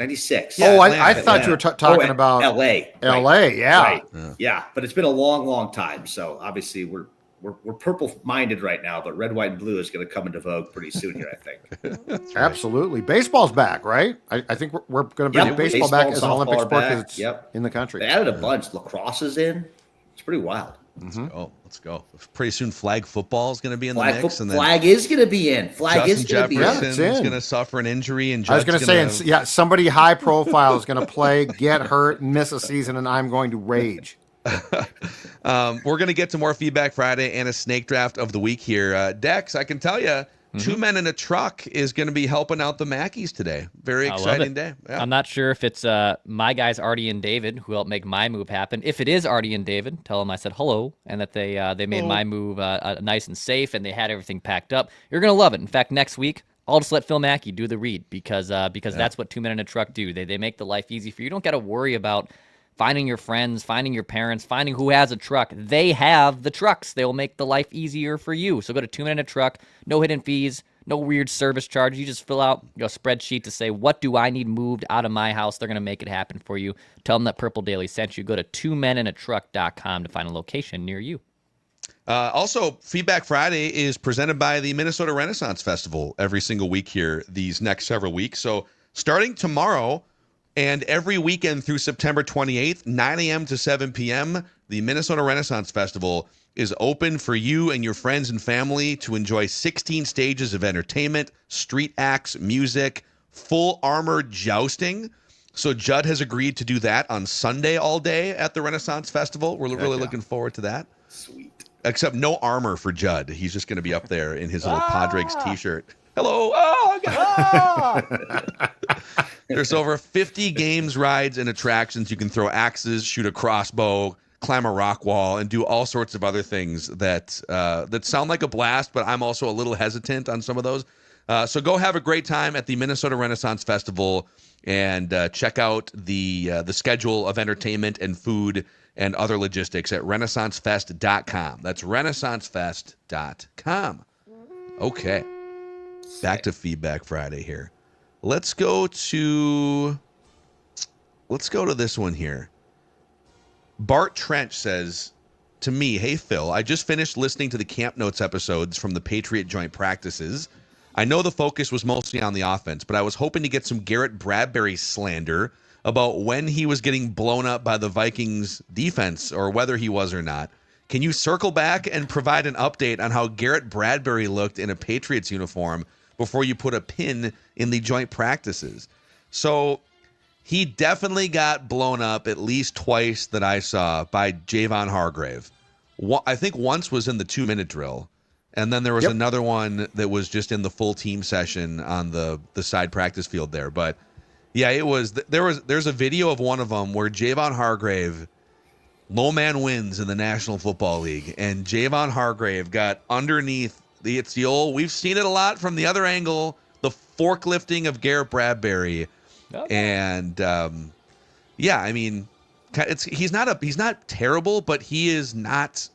Yeah, I thought you were talking about L.A. L.A., yeah. Right. Yeah, but it's been a long, long time. So obviously we're purple-minded right now, but red, white, and blue is going to come into vogue pretty soon here, I think. Absolutely. Baseball's back, right? I think we're going to bring baseball back as an Olympic sport because it's in the country. They added a bunch. Lacrosse is in. It's pretty wild. Let's go. Pretty soon flag football is going to be in the mix. And then flag is going to be in. Flag is going to be in. Jefferson's going to suffer an injury. And I was going to say, somebody high profile is going to play, get hurt, miss a season, and I'm going to rage. We're going to get to more Feedback Friday and a snake draft of the week here. Dex, I can tell you, 2 men in a truck is going to be helping out the Mackies today. Very exciting day. Yeah. I'm not sure if it's my guys Artie and David who helped make my move happen. If it is Artie and David, tell them I said hello and that they made my move nice and safe and they had everything packed up. You're going to love it. In fact, next week, I'll just let Phil Mackey do the read because that's what 2 men in a truck do. They make the life easy for you. You don't got to worry about finding your friends, finding your parents, finding who has a truck. They have the trucks. They will make the life easier for you. So go to 2 Men in a Truck. No hidden fees, no weird service charge. You just fill out a spreadsheet to say, what do I need moved out of my house? They're going to make it happen for you. Tell them that Purple Daily sent you. Go to 2meninaTruck.com to find a location near you. Also, Feedback Friday is presented by the Minnesota Renaissance Festival every single week here these next several weeks. So starting tomorrow, and every weekend through September 28th, 9 a.m. to 7 p.m., the Minnesota Renaissance Festival is open for you and your friends and family to enjoy 16 stages of entertainment, street acts, music, full armor jousting. So Judd has agreed to do that on Sunday all day at the Renaissance Festival. We're really looking forward to that. Sweet. Except no armor for Judd. He's just going to be up there in his little Padres t-shirt. Hello. Oh, God. There's over 50 games, rides, and attractions. You can throw axes, shoot a crossbow, climb a rock wall, and do all sorts of other things that sound like a blast, but I'm also a little hesitant on some of those. So go have a great time at the Minnesota Renaissance Festival and check out the schedule of entertainment and food and other logistics at renaissancefest.com. That's renaissancefest.com. Okay. Back to Feedback Friday here. Let's go to this one here. Bart Trench says to me, "Hey Phil, I just finished listening to the Camp Notes episodes from the Patriot joint practices. I know the focus was mostly on the offense, but I was hoping to get some Garrett Bradbury slander about when he was getting blown up by the Vikings defense or whether he was or not. Can you circle back and provide an update on how Garrett Bradbury looked in a Patriots uniform before you put a pin in the joint practices?" So he definitely got blown up at least twice that I saw by Javon Hargrave. I think once was in the 2-minute drill. And then there was another one that was just in the full team session on the side practice field there. But yeah, there's a video of one of them where Javon Hargrave, low man wins in the National Football League, and Javon Hargrave got underneath we've seen it a lot from the other angle, the forklifting of Garrett Bradbury. And I mean, he's not terrible, but he is not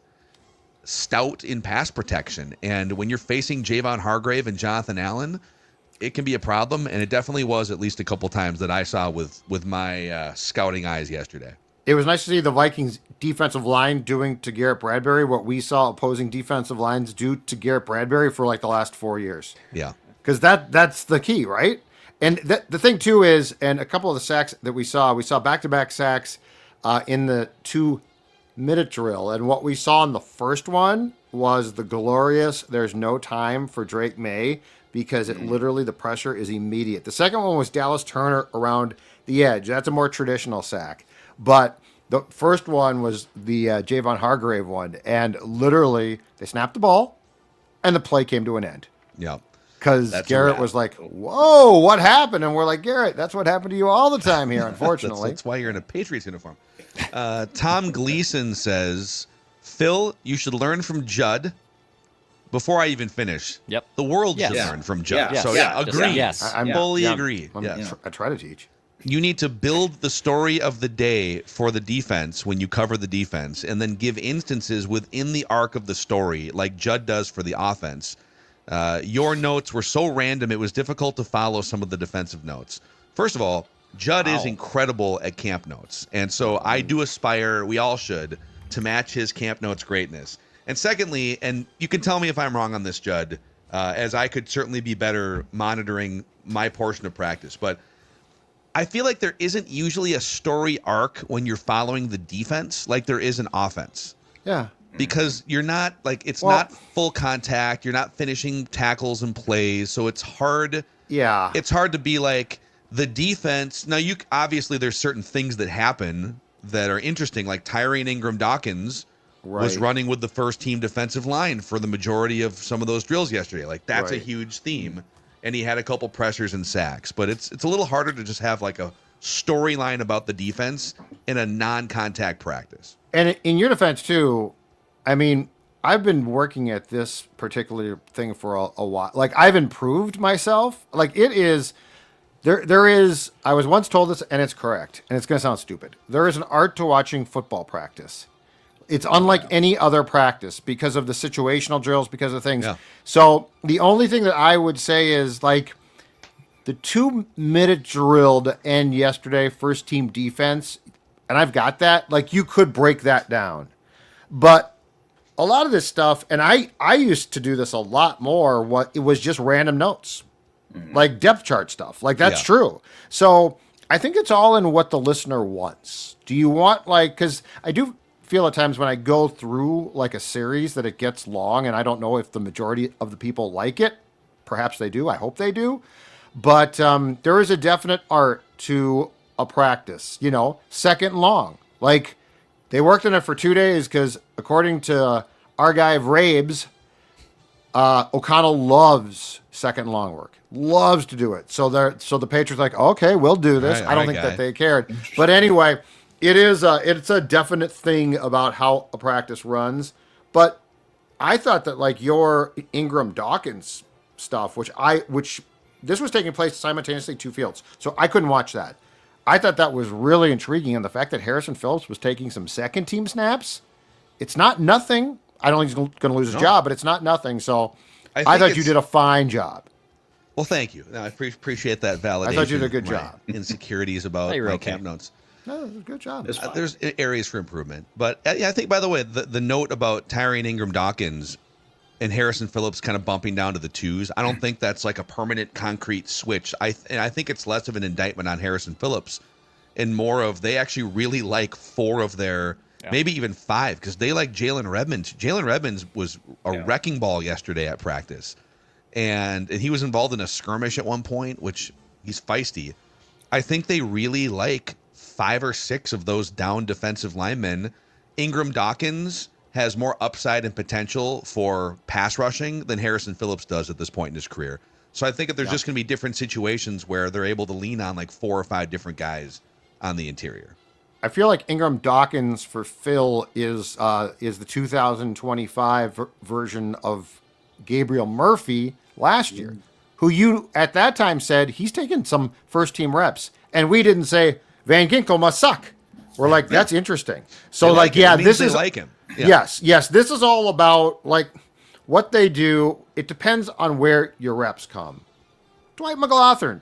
stout in pass protection. And when you're facing Javon Hargrave and Jonathan Allen, it can be a problem. And it definitely was at least a couple times that I saw with my scouting eyes yesterday. It was nice to see the Vikings defensive line doing to Garrett Bradbury what we saw opposing defensive lines do to Garrett Bradbury for like the last 4 years. Yeah. Because that's the key, right? And the thing too is, and a couple of the sacks that we saw back-to-back sacks in the 2-minute drill. And what we saw in the first one was the glorious, there's no time for Drake May, because it literally, the pressure is immediate. The second one was Dallas Turner around the edge. That's a more traditional sack. But the first one was the Javon Hargrave one. And literally, they snapped the ball, and the play came to an end. Yeah. Because Garrett was like, whoa, what happened? And we're like, Garrett, that's what happened to you all the time here, unfortunately. that's why you're in a Patriots uniform. Tom Gleason says, "Phil, you should learn from Judd." Before I even finish, the world should learn from Judd. So agree. Yes. I fully agree. I try to teach. You need to build the story of the day for the defense when you cover the defense, and then give instances within the arc of the story like Judd does for the offense. Your notes were so random, it was difficult to follow some of the defensive notes. First of all, Judd is incredible at camp notes. And so I do aspire, we all should, to match his camp notes greatness. And secondly, and you can tell me if I'm wrong on this, Judd, as I could certainly be better monitoring my portion of practice, but I feel like there isn't usually a story arc when you're following the defense like there is an offense. Yeah. Because you're not not full contact. You're not finishing tackles and plays. So it's hard. Yeah. It's hard to be like the defense. Now, obviously there's certain things that happen that are interesting, like Tyrone Ingram-Dawkins was running with the first team defensive line for the majority of some of those drills yesterday. Like that's a huge theme. And he had a couple pressures and sacks. But it's a little harder to just have like a storyline about the defense in a non-contact practice. And in your defense too, I mean, I've been working at this particular thing for a while. Like I've improved myself. Like it is, there is, I was once told this and it's correct. And it's going to sound stupid. There is an art to watching football practice. It's unlike any other practice because of the situational drills, because of things. Yeah. So the only thing that I would say is like the 2-minute drill to end yesterday, first team defense. And I've got that. Like you could break that down, but a lot of this stuff, and I used to do this a lot more. It was just random notes, like depth chart stuff. Like that's true. So I think it's all in what the listener wants. Do you want because I do feel at times when I go through like a series that it gets long, and I don't know if the majority of the people like it. Perhaps they do. I hope they do. But there is a definite art to a practice. Second long. Like they worked on it for 2 days because according to our guy Rabes, O'Connell loves second long work, loves to do it. So the Patriots like, okay, we'll do this. I don't think that they cared, but anyway, it's a definite thing about how a practice runs. But I thought that like your Ingram Dawkins stuff, which this was taking place simultaneously 2 fields, so I couldn't watch that. I thought that was really intriguing, and the fact that Harrison Phillips was taking some second team snaps, it's not nothing. I don't think he's going to lose his job, but it's not nothing. So I thought you did a fine job. Well, thank you. No, I appreciate that validation. I thought you did a good job. Insecurities about my camp notes. No, it was a good job. There's areas for improvement, but I think, by the way, the note about Tyrone Ingram Dawkins and Harrison Phillips kind of bumping down to the 2s, I don't think that's like a permanent concrete switch. I think it's less of an indictment on Harrison Phillips and more of they actually really like 4 of their, maybe even 5, because they like Jalen Redmond. Jalen Redmond was a wrecking ball yesterday at practice, and he was involved in a skirmish at one point, which he's feisty. I think they really like 5 or 6 of those down defensive linemen. Ingram Dawkins has more upside and potential for pass rushing than Harrison Phillips does at this point in his career. So I think that there's just going to be different situations where they're able to lean on like 4 or 5 different guys on the interior. I feel like Ingram Dawkins for Phil is the 2025 version of Gabriel Murphy last year, who you at that time said he's taken some first team reps, and we didn't say Van Ginkel must suck. We're like, that's interesting. So this is like him. Yeah. Yes. This is all about like what they do. It depends on where your reps come. Dwight McLaughlin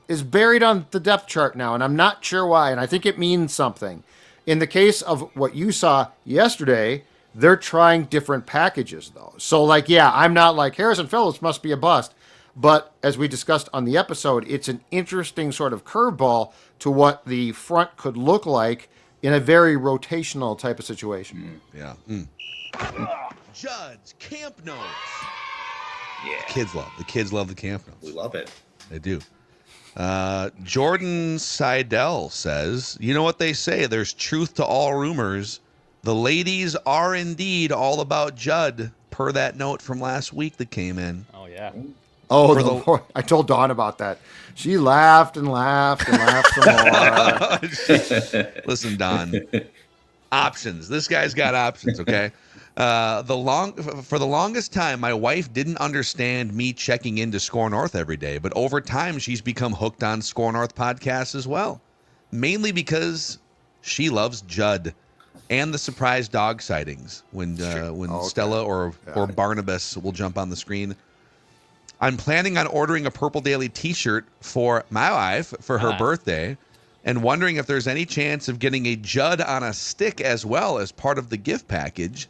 is buried on the depth chart now, and I'm not sure why. And I think it means something. In the case of what you saw yesterday, they're trying different packages though. So I'm not like Harrison Phillips must be a bust. But as we discussed on the episode, it's an interesting sort of curveball to what the front could look like in a very rotational type of situation. Yeah. Judd's camp notes. Yeah. The kids love the camp notes. We love it. They do. Jordan Seidel says, you know what they say, there's truth to all rumors. The ladies are indeed all about Judd, per that note from last week that came in. Oh, yeah. Oh, I told Dawn about that. She laughed and laughed and laughed some more. Listen, Don. Options. This guy's got options, okay? For the longest time, my wife didn't understand me checking into Score North every day, but over time, she's become hooked on Score North podcasts as well. Mainly because she loves Judd and the surprise dog sightings when Stella or Barnabas will jump on the screen. I'm planning on ordering a Purple Daily t-shirt for my wife for her birthday and wondering if there's any chance of getting a Judd on a stick as well as part of the gift package.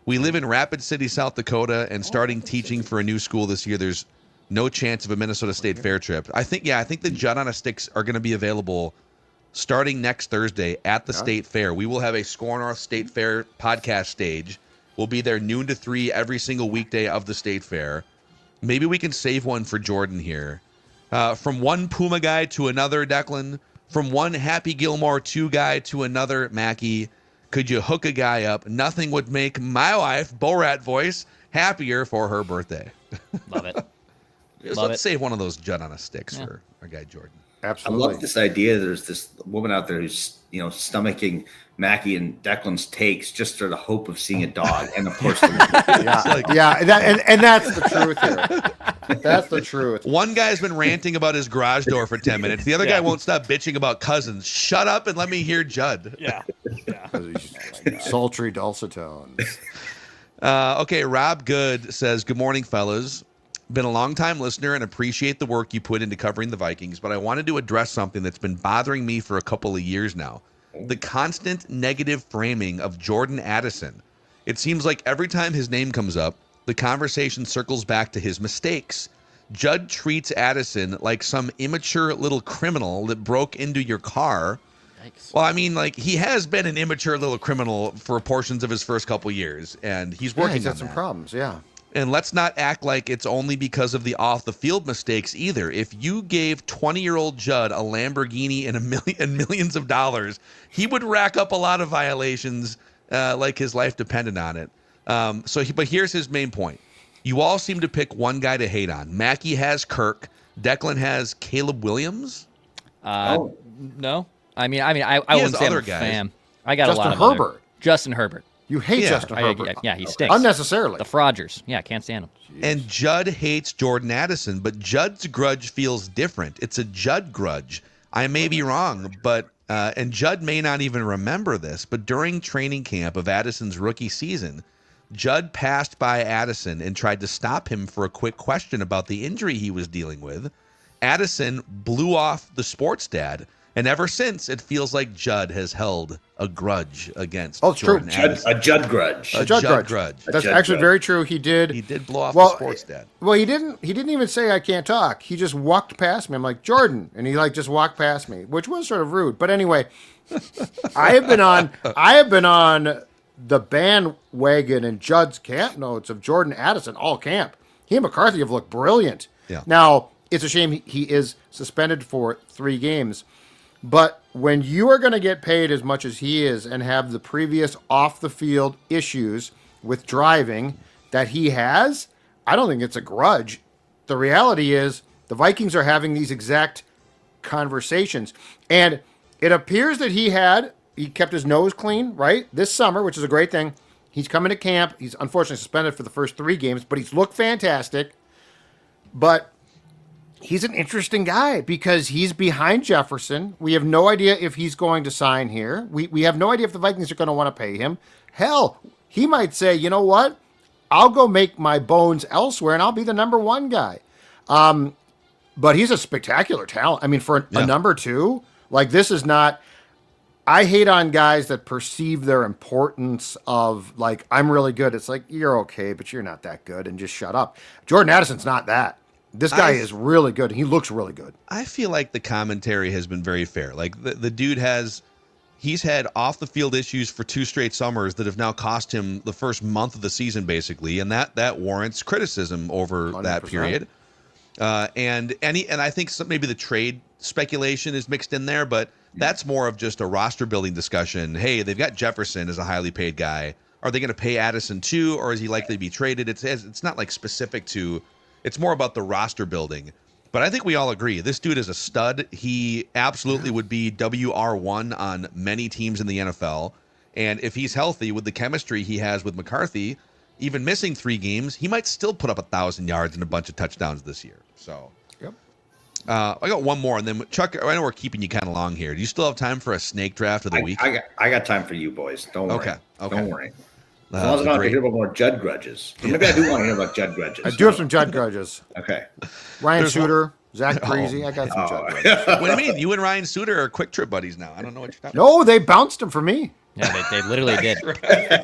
We live in Rapid City, South Dakota, and starting teaching for a new school this year, there's no chance of a Minnesota State Fair trip. I think the Judd on a sticks are going to be available starting next Thursday at the State Fair. We will have a Score North State Fair podcast stage. We'll be there noon to 3 every single weekday of the State Fair. Maybe we can save one for Jordan here. From one Puma guy to another, Declan. From one Happy Gilmore 2 guy to another, Mackie. Could you hook a guy up? Nothing would make my wife, Borat voice, happier for her birthday. Love it. Let's save one of those Judd on a sticks for our guy Jordan. Absolutely. I love this idea. There's this woman out there who's, stomaching Mackie and Declan's takes just for the hope of seeing a dog. And of course, and that's the truth here. That's the truth. One guy's been ranting about his garage door for 10 minutes. The other guy won't stop bitching about cousins. Shut up and let me hear Judd. Yeah. Sultry dulcet tones. Okay, Rob Good says, good morning, fellas. Been a long-time listener and appreciate the work you put into covering the Vikings, but I wanted to address something that's been bothering me for a couple of years now. The constant negative framing of Jordan Addison. It seems like every time his name comes up, the conversation circles back to his mistakes. Judd treats Addison like some immature little criminal that broke into your car. Yikes. Well, I mean, he has been an immature little criminal for portions of his first couple years, and he's working he's on had some that. problems, yeah. And let's not act like it's only because of the off-the-field mistakes either. If you gave 20-year-old Judd a Lamborghini and millions of dollars, he would rack up a lot of violations like his life depended on it. But here's his main point. You all seem to pick one guy to hate on. Mackie has Kirk. Declan has Caleb Williams. No. I wouldn't say I'm a fan. I got Justin a lot of Herbert. Justin Herbert. You hate Justin Herbert. Yeah, he stinks. Unnecessarily. The Frogers. Yeah, can't stand him. And Judd hates Jordan Addison, but Judd's grudge feels different. It's a Judd grudge. I may be wrong, but and Judd may not even remember this, but during training camp of Addison's rookie season, Judd passed by Addison and tried to stop him for a quick question about the injury he was dealing with. Addison blew off the sports dad, and ever since, it feels like Judd has held a grudge against Jordan Addison. A Judd grudge. A Judd grudge. That's actually very true. He did blow off the sports dad. Well, he didn't even say I can't talk. He just walked past me. I'm like, Jordan, and he just walked past me, which was sort of rude. But anyway, I have been on the bandwagon in Judd's camp notes of Jordan Addison all camp. He and McCarthy have looked brilliant. Yeah. Now, it's a shame he is suspended for 3 games. But when you are going to get paid as much as he is and have the previous off-the-field issues with driving that he has, I don't think it's a grudge. The reality is the Vikings are having these exact conversations. And it appears that he kept his nose clean, right, this summer, which is a great thing. He's coming to camp. He's unfortunately suspended for the first 3 games, but he's looked fantastic. But he's an interesting guy because he's behind Jefferson. We have no idea if he's going to sign here. We have no idea if the Vikings are going to want to pay him. Hell, he might say, you know what? I'll go make my bones elsewhere and I'll be the number 1 guy. But he's a spectacular talent. I mean, for a number 2, this is not... I hate on guys that perceive their importance of, I'm really good. It's like, you're okay, but you're not that good, and just shut up. Jordan Addison's not that. This guy is really good. He looks really good. I feel like the commentary has been very fair. The dude he's had off the field issues for 2 straight summers that have now cost him the first month of the season, basically, and that warrants criticism over 100%. That period. And I think maybe the trade speculation is mixed in there, but that's more of just a roster building discussion. Hey, they've got Jefferson as a highly paid guy. Are they going to pay Addison too, or is he likely to be traded? It's not specific to. It's more about the roster building. But I think we all agree this dude is a stud. He absolutely would be WR1 on many teams in the NFL. And if he's healthy with the chemistry he has with McCarthy, even missing 3 games, he might still put up 1,000 yards and a bunch of touchdowns this year. So, yep. I got one more, and then Chuck. I know we're keeping you kind of long here. Do you still have time for a snake draft of the week? I got time for you boys. Don't worry. Okay. Don't worry. As long as I don't have to hear about more Judd grudges. Maybe I do want to hear about Judd grudges. I do have some Judd grudges. Okay. Ryan Suter, Zach Breezy. I got some Judd grudges. What do you mean? You and Ryan Suter are quick trip buddies now. I don't know what you're talking about. No, they bounced him for me. Yeah, they literally did.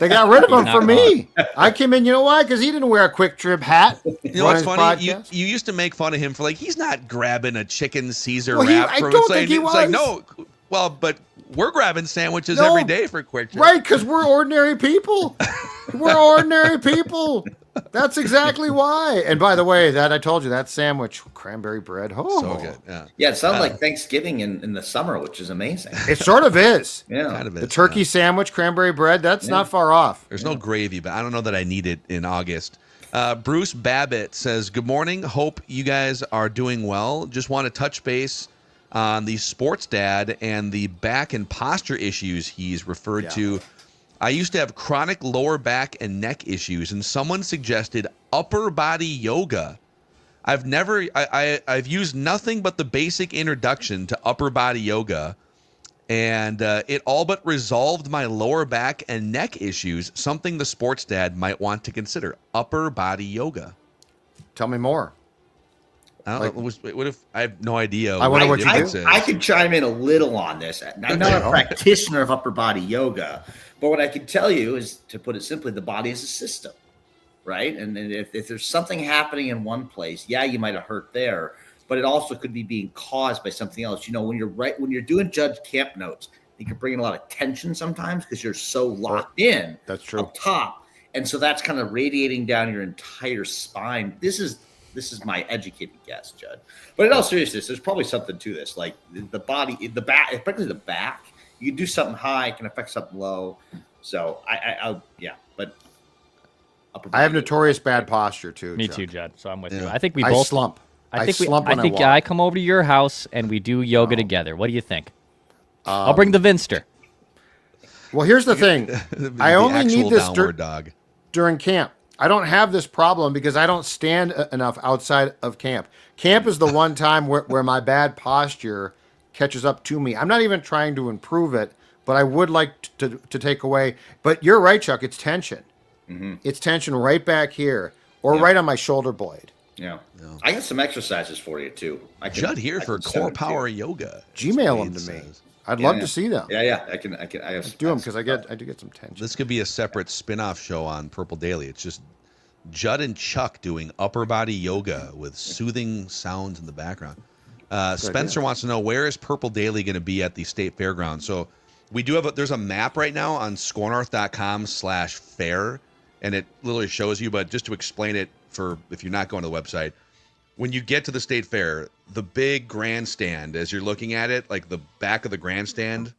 They got rid of him for me. I came in, you know why? Because he didn't wear a quick trip hat. You know what's funny? You used to make fun of him for he's not grabbing a chicken Caesar wrap. I don't think he was. It's no. Well, but we're grabbing sandwiches every day for quick trip. Right, because we're ordinary people. We're ordinary people. That's exactly why. And by the way, I told you, that sandwich, cranberry bread. Oh, so good. Yeah, it sounds like Thanksgiving in the summer, which is amazing. It sort of is. Yeah. Kind of is, the turkey sandwich, cranberry bread, that's not far off. There's no gravy, but I don't know that I need it in August. Bruce Babbitt says, good morning. Hope you guys are doing well. Just want to touch base on the sports dad and the back and posture issues he's referred to. I used to have chronic lower back and neck issues, and someone suggested upper body yoga. I've used nothing but the basic introduction to upper body yoga, and it all but resolved my lower back and neck issues, something the sports dad might want to consider. Upper body yoga. Tell me more. I don't know. What if I have no idea? I wonder what you do. I could chime in a little on this. I'm not a practitioner of upper body yoga, but what I can tell you is, to put it simply, the body is a system, right? And if there's something happening in one place, you might have hurt there, but it also could be being caused by something else. When you're doing Judge camp notes, you can bring in a lot of tension sometimes because you're so locked in. That's true. Up top, and so that's kind of radiating down your entire spine. This is my educated guess, Judd. But in all seriousness, there's probably something to this. Like the body, the back, especially the back. You can do something high, it can affect something low. So but I have notorious bad posture too. Me Chuck. too, Judd. So I'm with you. I think we both slump. I think I come over to your house and we do yoga together. What do you think? I'll bring the Vinster. Well, here's the thing. I only need this downward dog. during camp. I don't have this problem because I don't stand enough outside of camp. Camp is the one time where my bad posture catches up to me. I'm not even trying to improve it, but I would like to take away. But you're right, Chuck. It's tension. Mm-hmm. It's tension right back here or right on my shoulder blade. Yeah. I got some exercises for you, too. Judd here for Core Power Yoga. Gmail them to me. I'd love to see them. Yeah. I have do them because I do get some tension. This could be a separate spin-off show on Purple Daily. It's just Judd and Chuck doing upper body yoga with soothing sounds in the background. Spencer wants to know, where is Purple Daily going to be at the State Fairground? So we do have there's a map right now on scorenorth.com/fair, and it literally shows you, but just to explain it for if you're not going to the website, when you get to the State Fair, the big grandstand, as you're looking at it, like the back of the grandstand,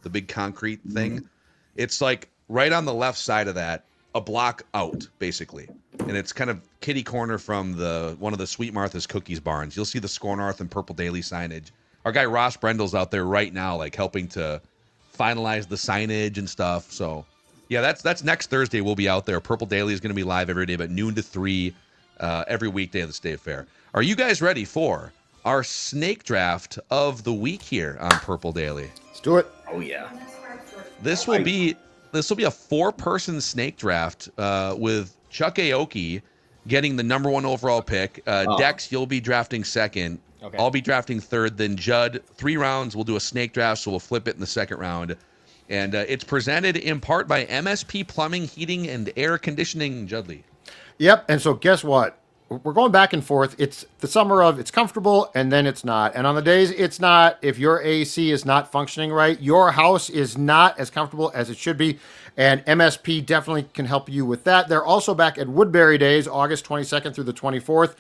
the big concrete thing, it's like right on the left side of that, a block out, basically. And it's kind of kitty corner from one of the Sweet Martha's Cookies barns. You'll see the Score North and Purple Daily signage. Our guy Ross Brendel's out there right now, like helping to finalize the signage and stuff. So, yeah, that's next Thursday. We'll be out there. Purple Daily is going to be live every day, but noon to 3 every weekday at the State Fair. Are you guys ready for our snake draft of the week here on Purple Daily? Let's do it. Oh, yeah. This will be a 4-person snake draft with Chuck Aoki getting the number 1 overall pick. Dex, you'll be drafting second. Okay. I'll be drafting third. Then Judd, 3 rounds. We'll do a snake draft, so we'll flip it in the second round. And it's presented in part by MSP Plumbing, Heating, and Air Conditioning. Judley. Yep. And so guess what? We're going back and forth. It's the summer of it's comfortable and then it's not. And on the days it's not, if your AC is not functioning right, your house is not as comfortable as it should be. And MSP definitely can help you with that. They're also back at Woodbury Days, August 22nd through the 24th.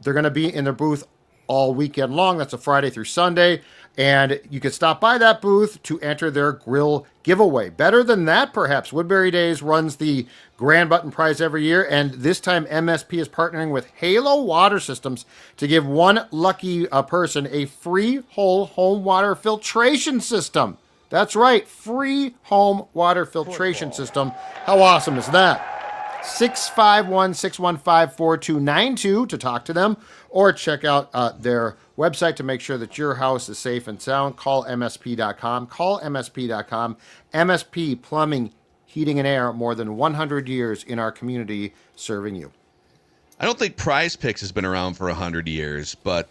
They're going to be in their booth all weekend long. That's a Friday through Sunday. And you can stop by that booth to enter their grill giveaway. Better than that, perhaps. Woodbury Days runs the Grand Button Prize every year, and this time MSP is partnering with Halo Water Systems to give one lucky person a free whole home water filtration system. That's right, free home water filtration system. How awesome is that? 651-615-4292 to talk to them, or check out their website to make sure that your house is safe and sound. Call MSP.com. Call MSP.com. MSP Plumbing, Heating, and Air, more than 100 years in our community serving you. I don't think Prize Picks has been around for 100 years, but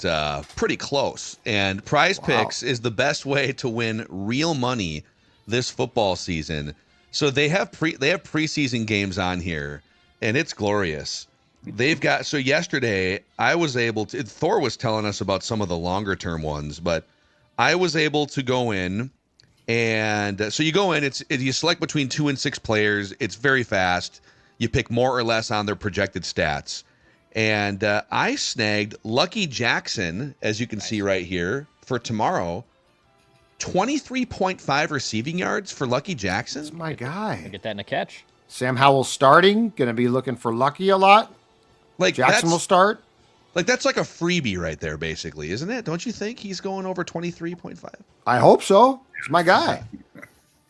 pretty close. And Prize Picks is the best way to win real money this football season. So they have preseason games on here, and it's glorious. They've got, so yesterday I was able to, Thor was telling us about some of the longer term ones, but I was able to go in, and so you go in, you select between 2 and 6 players. It's very fast. You pick more or less on their projected stats. And I snagged Lucky Jackson, as you can see right here, for tomorrow. 23.5 receiving yards for Lucky Jackson. That's my guy. Get that in a catch. Sam Howell starting. Going to be looking for Lucky a lot. Like Jackson will start. Like that's like a freebie right there, basically, isn't it? Don't you think he's going over 23.5? I hope so. It's my guy.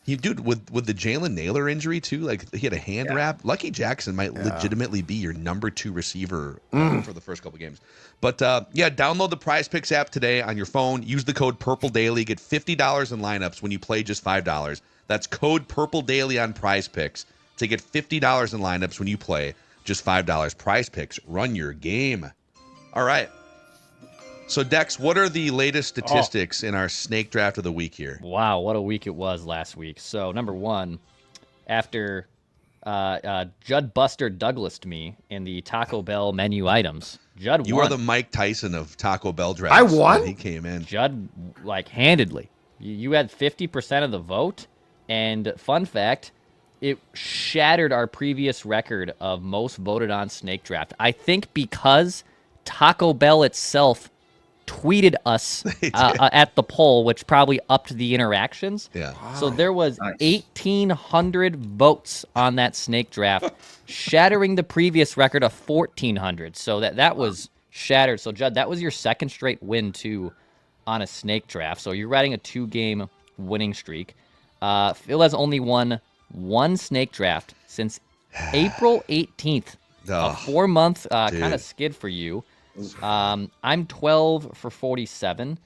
Dude, with the Jalen Naylor injury too, like he had a hand wrap. Lucky Jackson might legitimately be your number 2 receiver for the first couple games. But download the Prize Picks app today on your phone. Use the code Purple Daily. Get $50 in lineups when you play just $5. That's code Purple Daily on Prize Picks to get $50 in lineups when you play just $5. Prize Picks, run your game. All right. So, Dex, what are the latest statistics in our snake draft of the week here? Wow, what a week it was last week. So, number 1, after Judd Buster Douglas'd me in the Taco Bell menu items, Judd won. You are the Mike Tyson of Taco Bell drafts. I won? He came in. Judd, handedly. You had 50% of the vote, and fun fact, it shattered our previous record of most voted on snake draft. I think because Taco Bell itself tweeted us at the poll, which probably upped the interactions. Yeah. Wow. So there was 1,800 votes on that snake draft, shattering the previous record of 1,400. So that was shattered. So, Judd, that was your second straight win, too, on a snake draft. So you're riding a 2-game winning streak. Phil has only won one snake draft since April 18th. A 4-month kind of skid for you. I'm 12 for 47.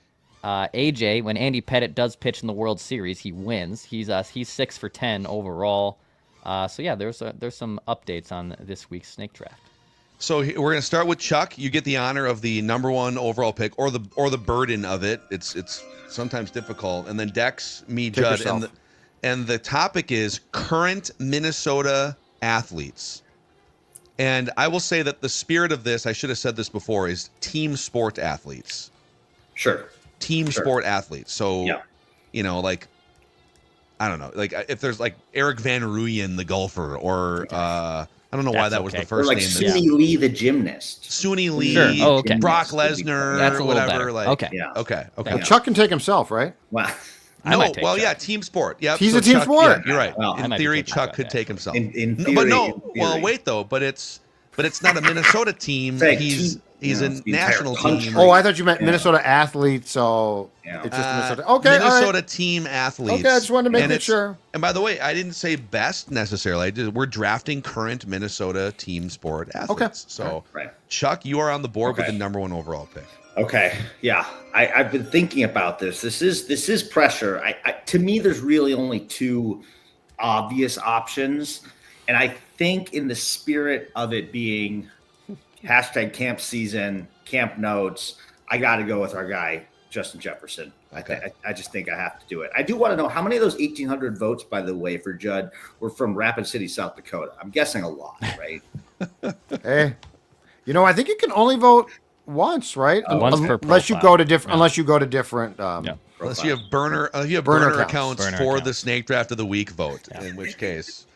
AJ, when Andy Pettitte does pitch in the World Series, he wins. He's 6 for 10 overall. So yeah, there's some updates on this week's snake draft. So we're going to start with Chuck. You get the honor of the number 1 overall pick, or the burden of it. It's sometimes difficult. And then Dex, me, Judd, and the topic is current Minnesota athletes. And I will say that the spirit of this, I should have said this before, is team sport athletes. Sure. Team sport athletes. So, like, I don't know, like if there's like Eric Van Rooyen, the golfer, or I don't know why that was the first or like name. Suni Lee, the gymnast. Suni Lee, Brock Lesnar, That's a little whatever. better. Like, okay. Chuck can take himself, right? Wow. Team sport. Yeah, he's a team sport. Yeah, you're right. Well, in theory, Chuck could take himself. In theory, but no. in theory. Well, wait though. But it's not a Minnesota team. He's a national team. Oh, I thought you meant Minnesota athlete. So it's just Minnesota. Okay, Minnesota team athletes. Okay, I just wanted to make sure. And by the way, I didn't say best necessarily. We're drafting current Minnesota team sport athletes. Okay. So, Chuck, you are on the board with the number 1 overall pick. Okay. Yeah. I've been thinking about this. This is pressure. To me, there's really only 2 obvious options. And I think in the spirit of it being #camp season, camp notes, I got to go with our guy, Justin Jefferson. Okay. I just think I have to do it. I do want to know how many of those 1,800 votes, by the way, for Judd were from Rapid City, South Dakota. I'm guessing a lot, right? Hey, I think you can only vote once, right? Once per unless you profile. go to different. Unless you go to different. Unless you have burner accounts for the snake draft of the week vote. In which case,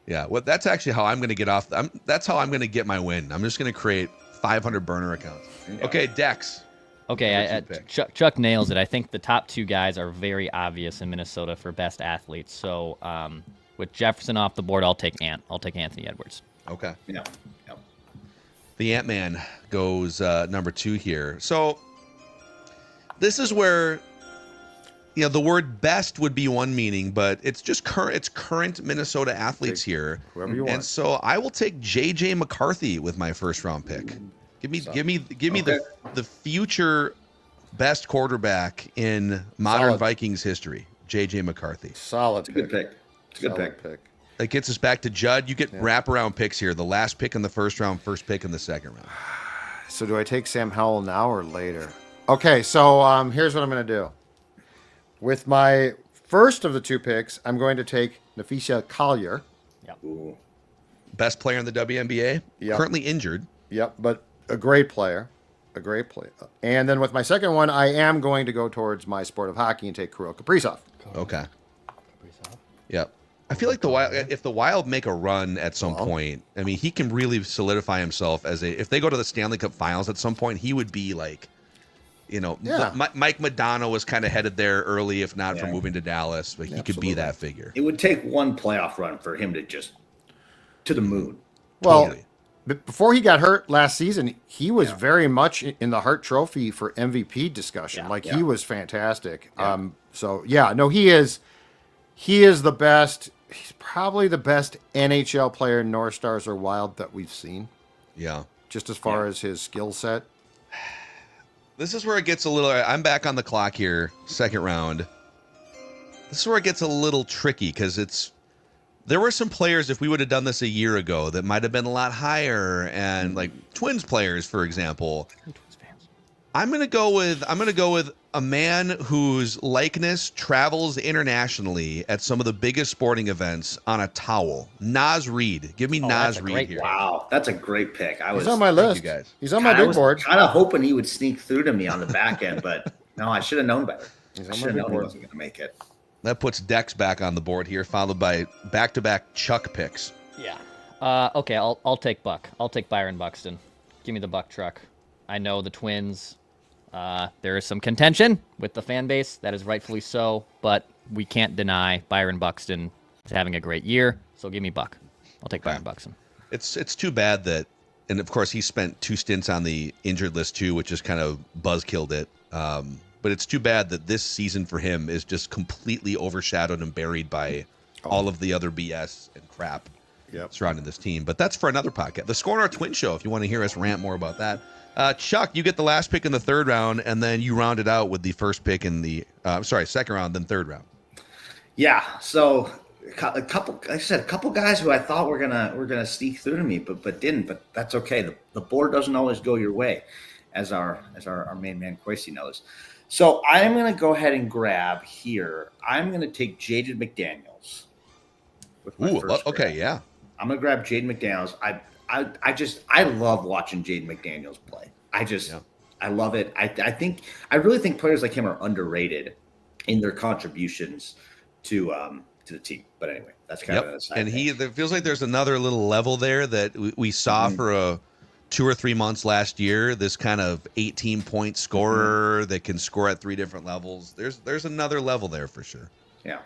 that's actually how I'm going to get off. That's how I'm going to get my win. I'm just going to create 500 burner accounts. Okay, Dex. Okay, Chuck nails it. I think the top 2 guys are very obvious in Minnesota for best athletes. So with Jefferson off the board, I'll take Anthony Edwards. Okay. Yeah. The Ant-Man goes number 2 here. So this is where, the word best would be one meaning, but it's just current Minnesota athletes here. Whoever you want. And so I will take J.J. McCarthy with my first round pick. Give me the future best quarterback in modern Vikings history, J.J. McCarthy. Solid. It's a good pick. It's a good pick. That gets us back to Judd. You get wraparound picks here. The last pick in the first round, first pick in the second round. So do I take Sam Howell now or later? Okay, so here's what I'm going to do. With my first of the 2 picks, I'm going to take Nafisa Collier. Yep. Ooh. Best player in the WNBA. Yep. Currently injured. Yep, but a great player. And then with my second one, I am going to go towards my sport of hockey and take Kirill Kaprizov. Okay. Yep. I feel like if the Wild make a run at some point, I mean, he can really solidify himself if they go to the Stanley Cup Finals at some point, he would be like, Mike Madonna was kind of headed there early, if not for moving to Dallas, but he could be that figure. It would take one playoff run for him to just to the moon. Well, before he got hurt last season, he was very much in the Hart Trophy for MVP discussion. He was fantastic. He is the best. He's probably the best NHL player, North Stars or Wild, that we've seen. Yeah. Just as far as his skill set. This is where it gets a little. I'm back on the clock here, second round. This is where it gets a little tricky because there were some players, if we would have done this a year ago, that might have been a lot higher, and like Twins players, for example. I'm gonna go with a man whose likeness travels internationally at some of the biggest sporting events on a towel. Naz Reid. Give me Naz Reid here. Wow, that's a great pick. He's on my list. You guys. He's on my big board. Kind of hoping he would sneak through to me on the back end, but no, I should have known better. I should have known he wasn't going to make it. That puts Dex back on the board here, followed by back-to-back Chuck picks. Yeah. Okay, I'll take Buck. I'll take Byron Buxton. Give me the Buck truck. I know the Twins. There is some contention with the fan base. That is rightfully so, but we can't deny Byron Buxton is having a great year. So give me Buck. I'll take Byron Buxton. It's too bad that, and of course he spent 2 stints on the injured list too, which just kind of buzzkilled it. but it's too bad that this season for him is just completely overshadowed and buried by all of the other BS and crap surrounding this team. But that's for another podcast. The Score in Our Twin Show, if you want to hear us rant more about that. Chuck, you get the last pick in the third round, and then you round it out with the first pick in the second round, then third round. Yeah. So a couple, like I said, a couple guys who I thought were gonna sneak through to me, but didn't. But that's okay. The board doesn't always go your way, as our main man Quasi knows. So I'm gonna go ahead and grab here. I'm gonna take Jaden McDaniels. With my first okay, grab. yeah. I'm gonna grab Jaden McDaniels. I love watching Jaden McDaniels play. I love it. I really think players like him are underrated in their contributions to the team. But anyway, that's kind of a side and thing. it feels like there's another little level there that we saw for a 2 or 3 months last year. This kind of 18-point scorer that can score at 3 different levels. There's another level there for sure. Yeah.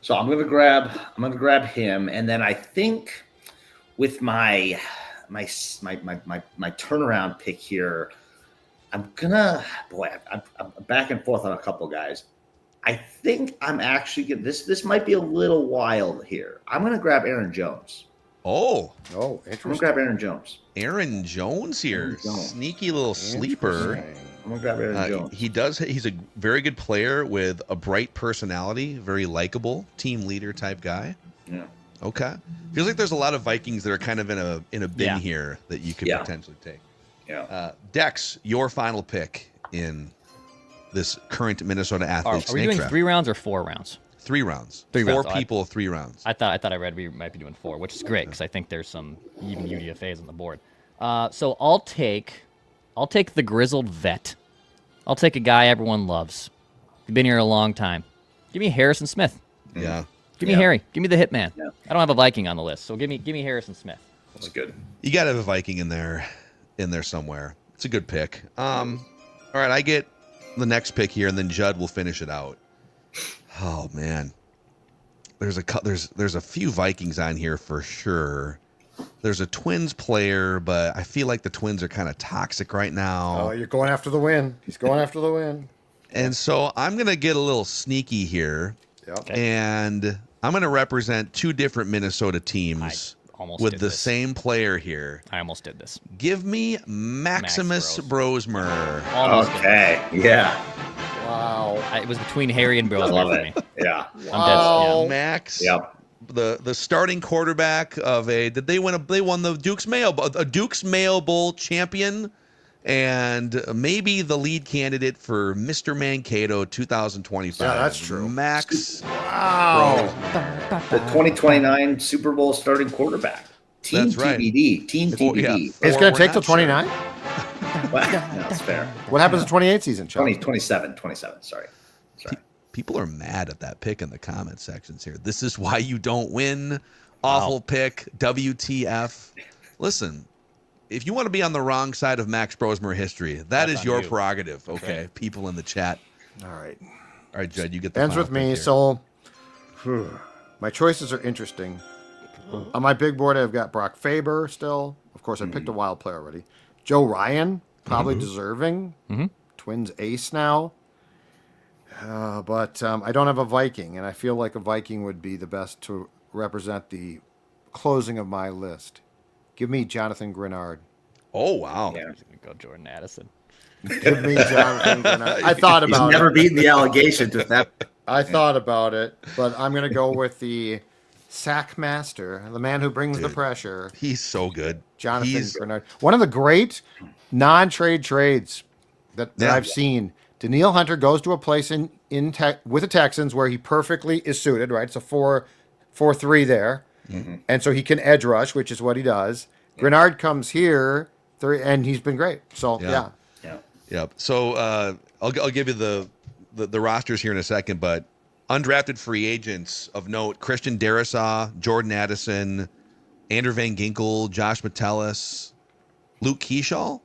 So I'm gonna grab him, and then I think with my turnaround pick here, I'm back and forth on a couple guys. I think I'm actually gonna this might be a little wild here. I'm gonna grab Aaron Jones. Oh, interesting. I'm gonna grab Aaron Jones. Aaron Jones here. Aaron Jones. Sneaky little sleeper. I'm gonna grab Aaron Jones. He's a very good player with a bright personality, very likable, team leader type guy. Yeah. Okay. Feels like there's a lot of Vikings that are kind of in a bin here that you could potentially take. Yeah. Dex, your final pick in this current Minnesota athlete Are we doing 3 rounds or 4 rounds? 3 rounds. 3 4 rounds. people, 3 rounds. I thought I read we might be doing 4, which is great because I think there's some even UDFAs on the board. So I'll take the grizzled vet. I'll take a guy everyone loves. He's been here a long time. Give me Harrison Smith. Yeah. Give me Harry. Give me the hitman. Yeah. I don't have a Viking on the list, so give me Harrison Smith. That's good. You got to have a Viking in there somewhere. It's a good pick. All right, I get the next pick here, and then Judd will finish it out. Oh man, there's a few Vikings on here for sure. There's a Twins player, but I feel like the Twins are kind of toxic right now. Oh, you're going after the win. He's going after the win. And so I'm gonna get a little sneaky here, and I'm gonna represent 2 different Minnesota teams with the same player here. I almost did this. Give me Maximus Brosmer. Okay. Yeah. Wow. It was between Harry and Brosmer for me. Yeah. I'm dead. Max. Yep. The starting quarterback of they won the Duke's Mayo Bowl champion, and maybe the lead candidate for Mr. Mankato 2025. Yeah, that's true. Max. Wow. The 2029 Super Bowl starting quarterback. Team That's right. TBD. Team TBD. It's going to take till 29? Well, no, that's fair. What happens in 28 season, Chuck? 27. Sorry. People are mad at that pick in the comment sections here. This is why you don't win. Awful pick. WTF. Listen, if you want to be on the wrong side of Max Brosmer history, that's is your prerogative. Okay, people in the chat. All right, Judd, you get the ends final with me. pick here. So my choices are interesting. On my big board, I've got Brock Faber still. Of course, I picked a wild player already. Joe Ryan, probably deserving. Twins ace now. But I don't have a Viking, and I feel like a Viking would be the best to represent the closing of my list. Give me Jonathan Grenard. Oh, wow. Yeah. I'm gonna go Jordan Addison. Give me Jonathan Grenard. I thought about He's never it. beaten the allegations with that. I thought about it, but I'm going to go with the sack master, the man who brings the pressure, He's so good. Jonathan Grenard. One of the great non-trade trades that I've seen. Daniil Hunter goes to a place with the Texans where he perfectly is suited, right? It's a 4-4-3 there. And so he can edge rush, which is what he does. Grenard comes here, and he's been great. So, yeah. Yep. So I'll give you the rosters here in a second, but undrafted free agents of note: Christian Darrisaw, Jordan Addison, Andrew Van Ginkel, Josh Metellus, Luke Keyshaw,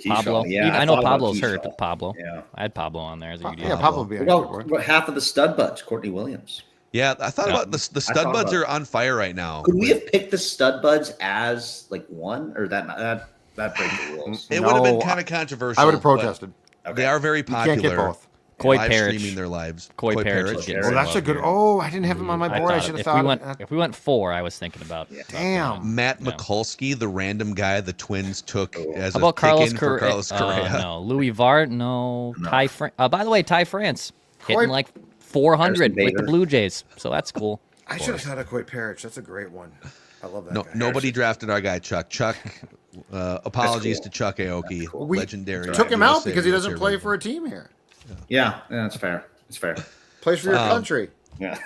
Pablo. yeah, I know I thought about Pablo's hurt, Keyshaw. but Pablo. Yeah. I had Pablo on there as a UDFA. Yeah, Pablo would be on your board. About half of the stud buds, Courtney Williams. Yeah, I thought about the stud buds are on fire right now. Could we have picked the stud buds as like one, or that breaks the rules? It would have been kind of controversial. I would have protested. They are very popular. can't get both. Coy live Parrish. streaming their lives. Coy Parrish is Parrish. getting Oh, some that's love a good. here. Oh, I didn't have him on my board. I should have if thought. we went 4, I was thinking about. Damn. Matt Mikulski, the random guy the Twins took as How a about Carlos pick-in for Carlos Correa. no, Louis Vart, no. Ty by the way, Ty France hitting Coy- like 400 Harrison with the Bader. Blue Jays, so that's cool. I should have thought of Coy Parrish. That's a great one. I love that. No, guy. nobody drafted our guy Chuck. Chuck, apologies to Chuck Aoki, We legendary. took him out USA because he doesn't wheelchair play for rental. a team here. Yeah, that's fair. It's fair. Plays for your country. Yeah.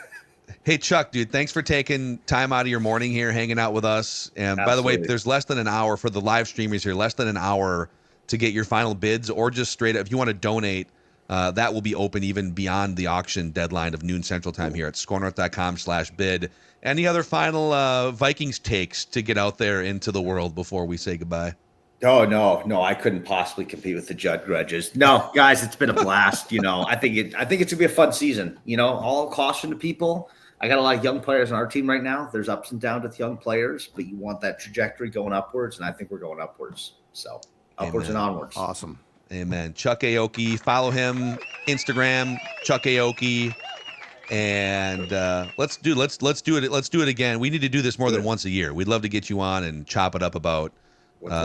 Hey Chuck, dude, thanks for taking time out of your morning here, hanging out with us. And by the way, Absolutely. there's less than an hour for the live streamers here. Less than an hour to get your final bids, or just straight up if you want to donate. That will be open even beyond the auction deadline of noon Central Time here at scorenorth.com/bid. Any other final Vikings takes to get out there into the world before we say goodbye? Oh no, I couldn't possibly compete with the Judd grudges. No, guys, it's been a blast. I think it's gonna be a fun season. All caution to people. I got a lot of young players on our team right now. There's ups and downs with young players, but you want that trajectory going upwards, and I think we're going upwards. So upwards and onwards. Awesome. Amen. Chuck Aoki, follow him Instagram, Chuck Aoki, and let's do it again. We need to do this more than once a year. We'd love to get you on and chop it up about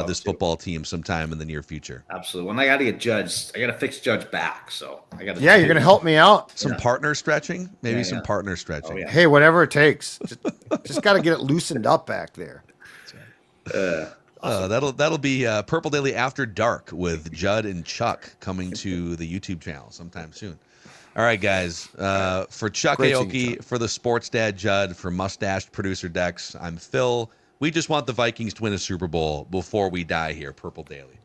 this football team sometime in the near future. Absolutely. When I got to get Judge, I got to fix Judge back. So I got to. Yeah, you're gonna help me out. Some partner stretching, maybe Yeah, some yeah. partner stretching. Oh, yeah. Hey, whatever it takes. Just got to get it loosened up back there. That'll be Purple Daily After Dark with Judd and Chuck coming to the YouTube channel sometime soon. All right, guys. For Chuck Great seeing you, Aoki, for the Sports Dad Judd, for Mustached Producer Dex, I'm Phil. We just want the Vikings to win a Super Bowl before we die here. Purple Daily.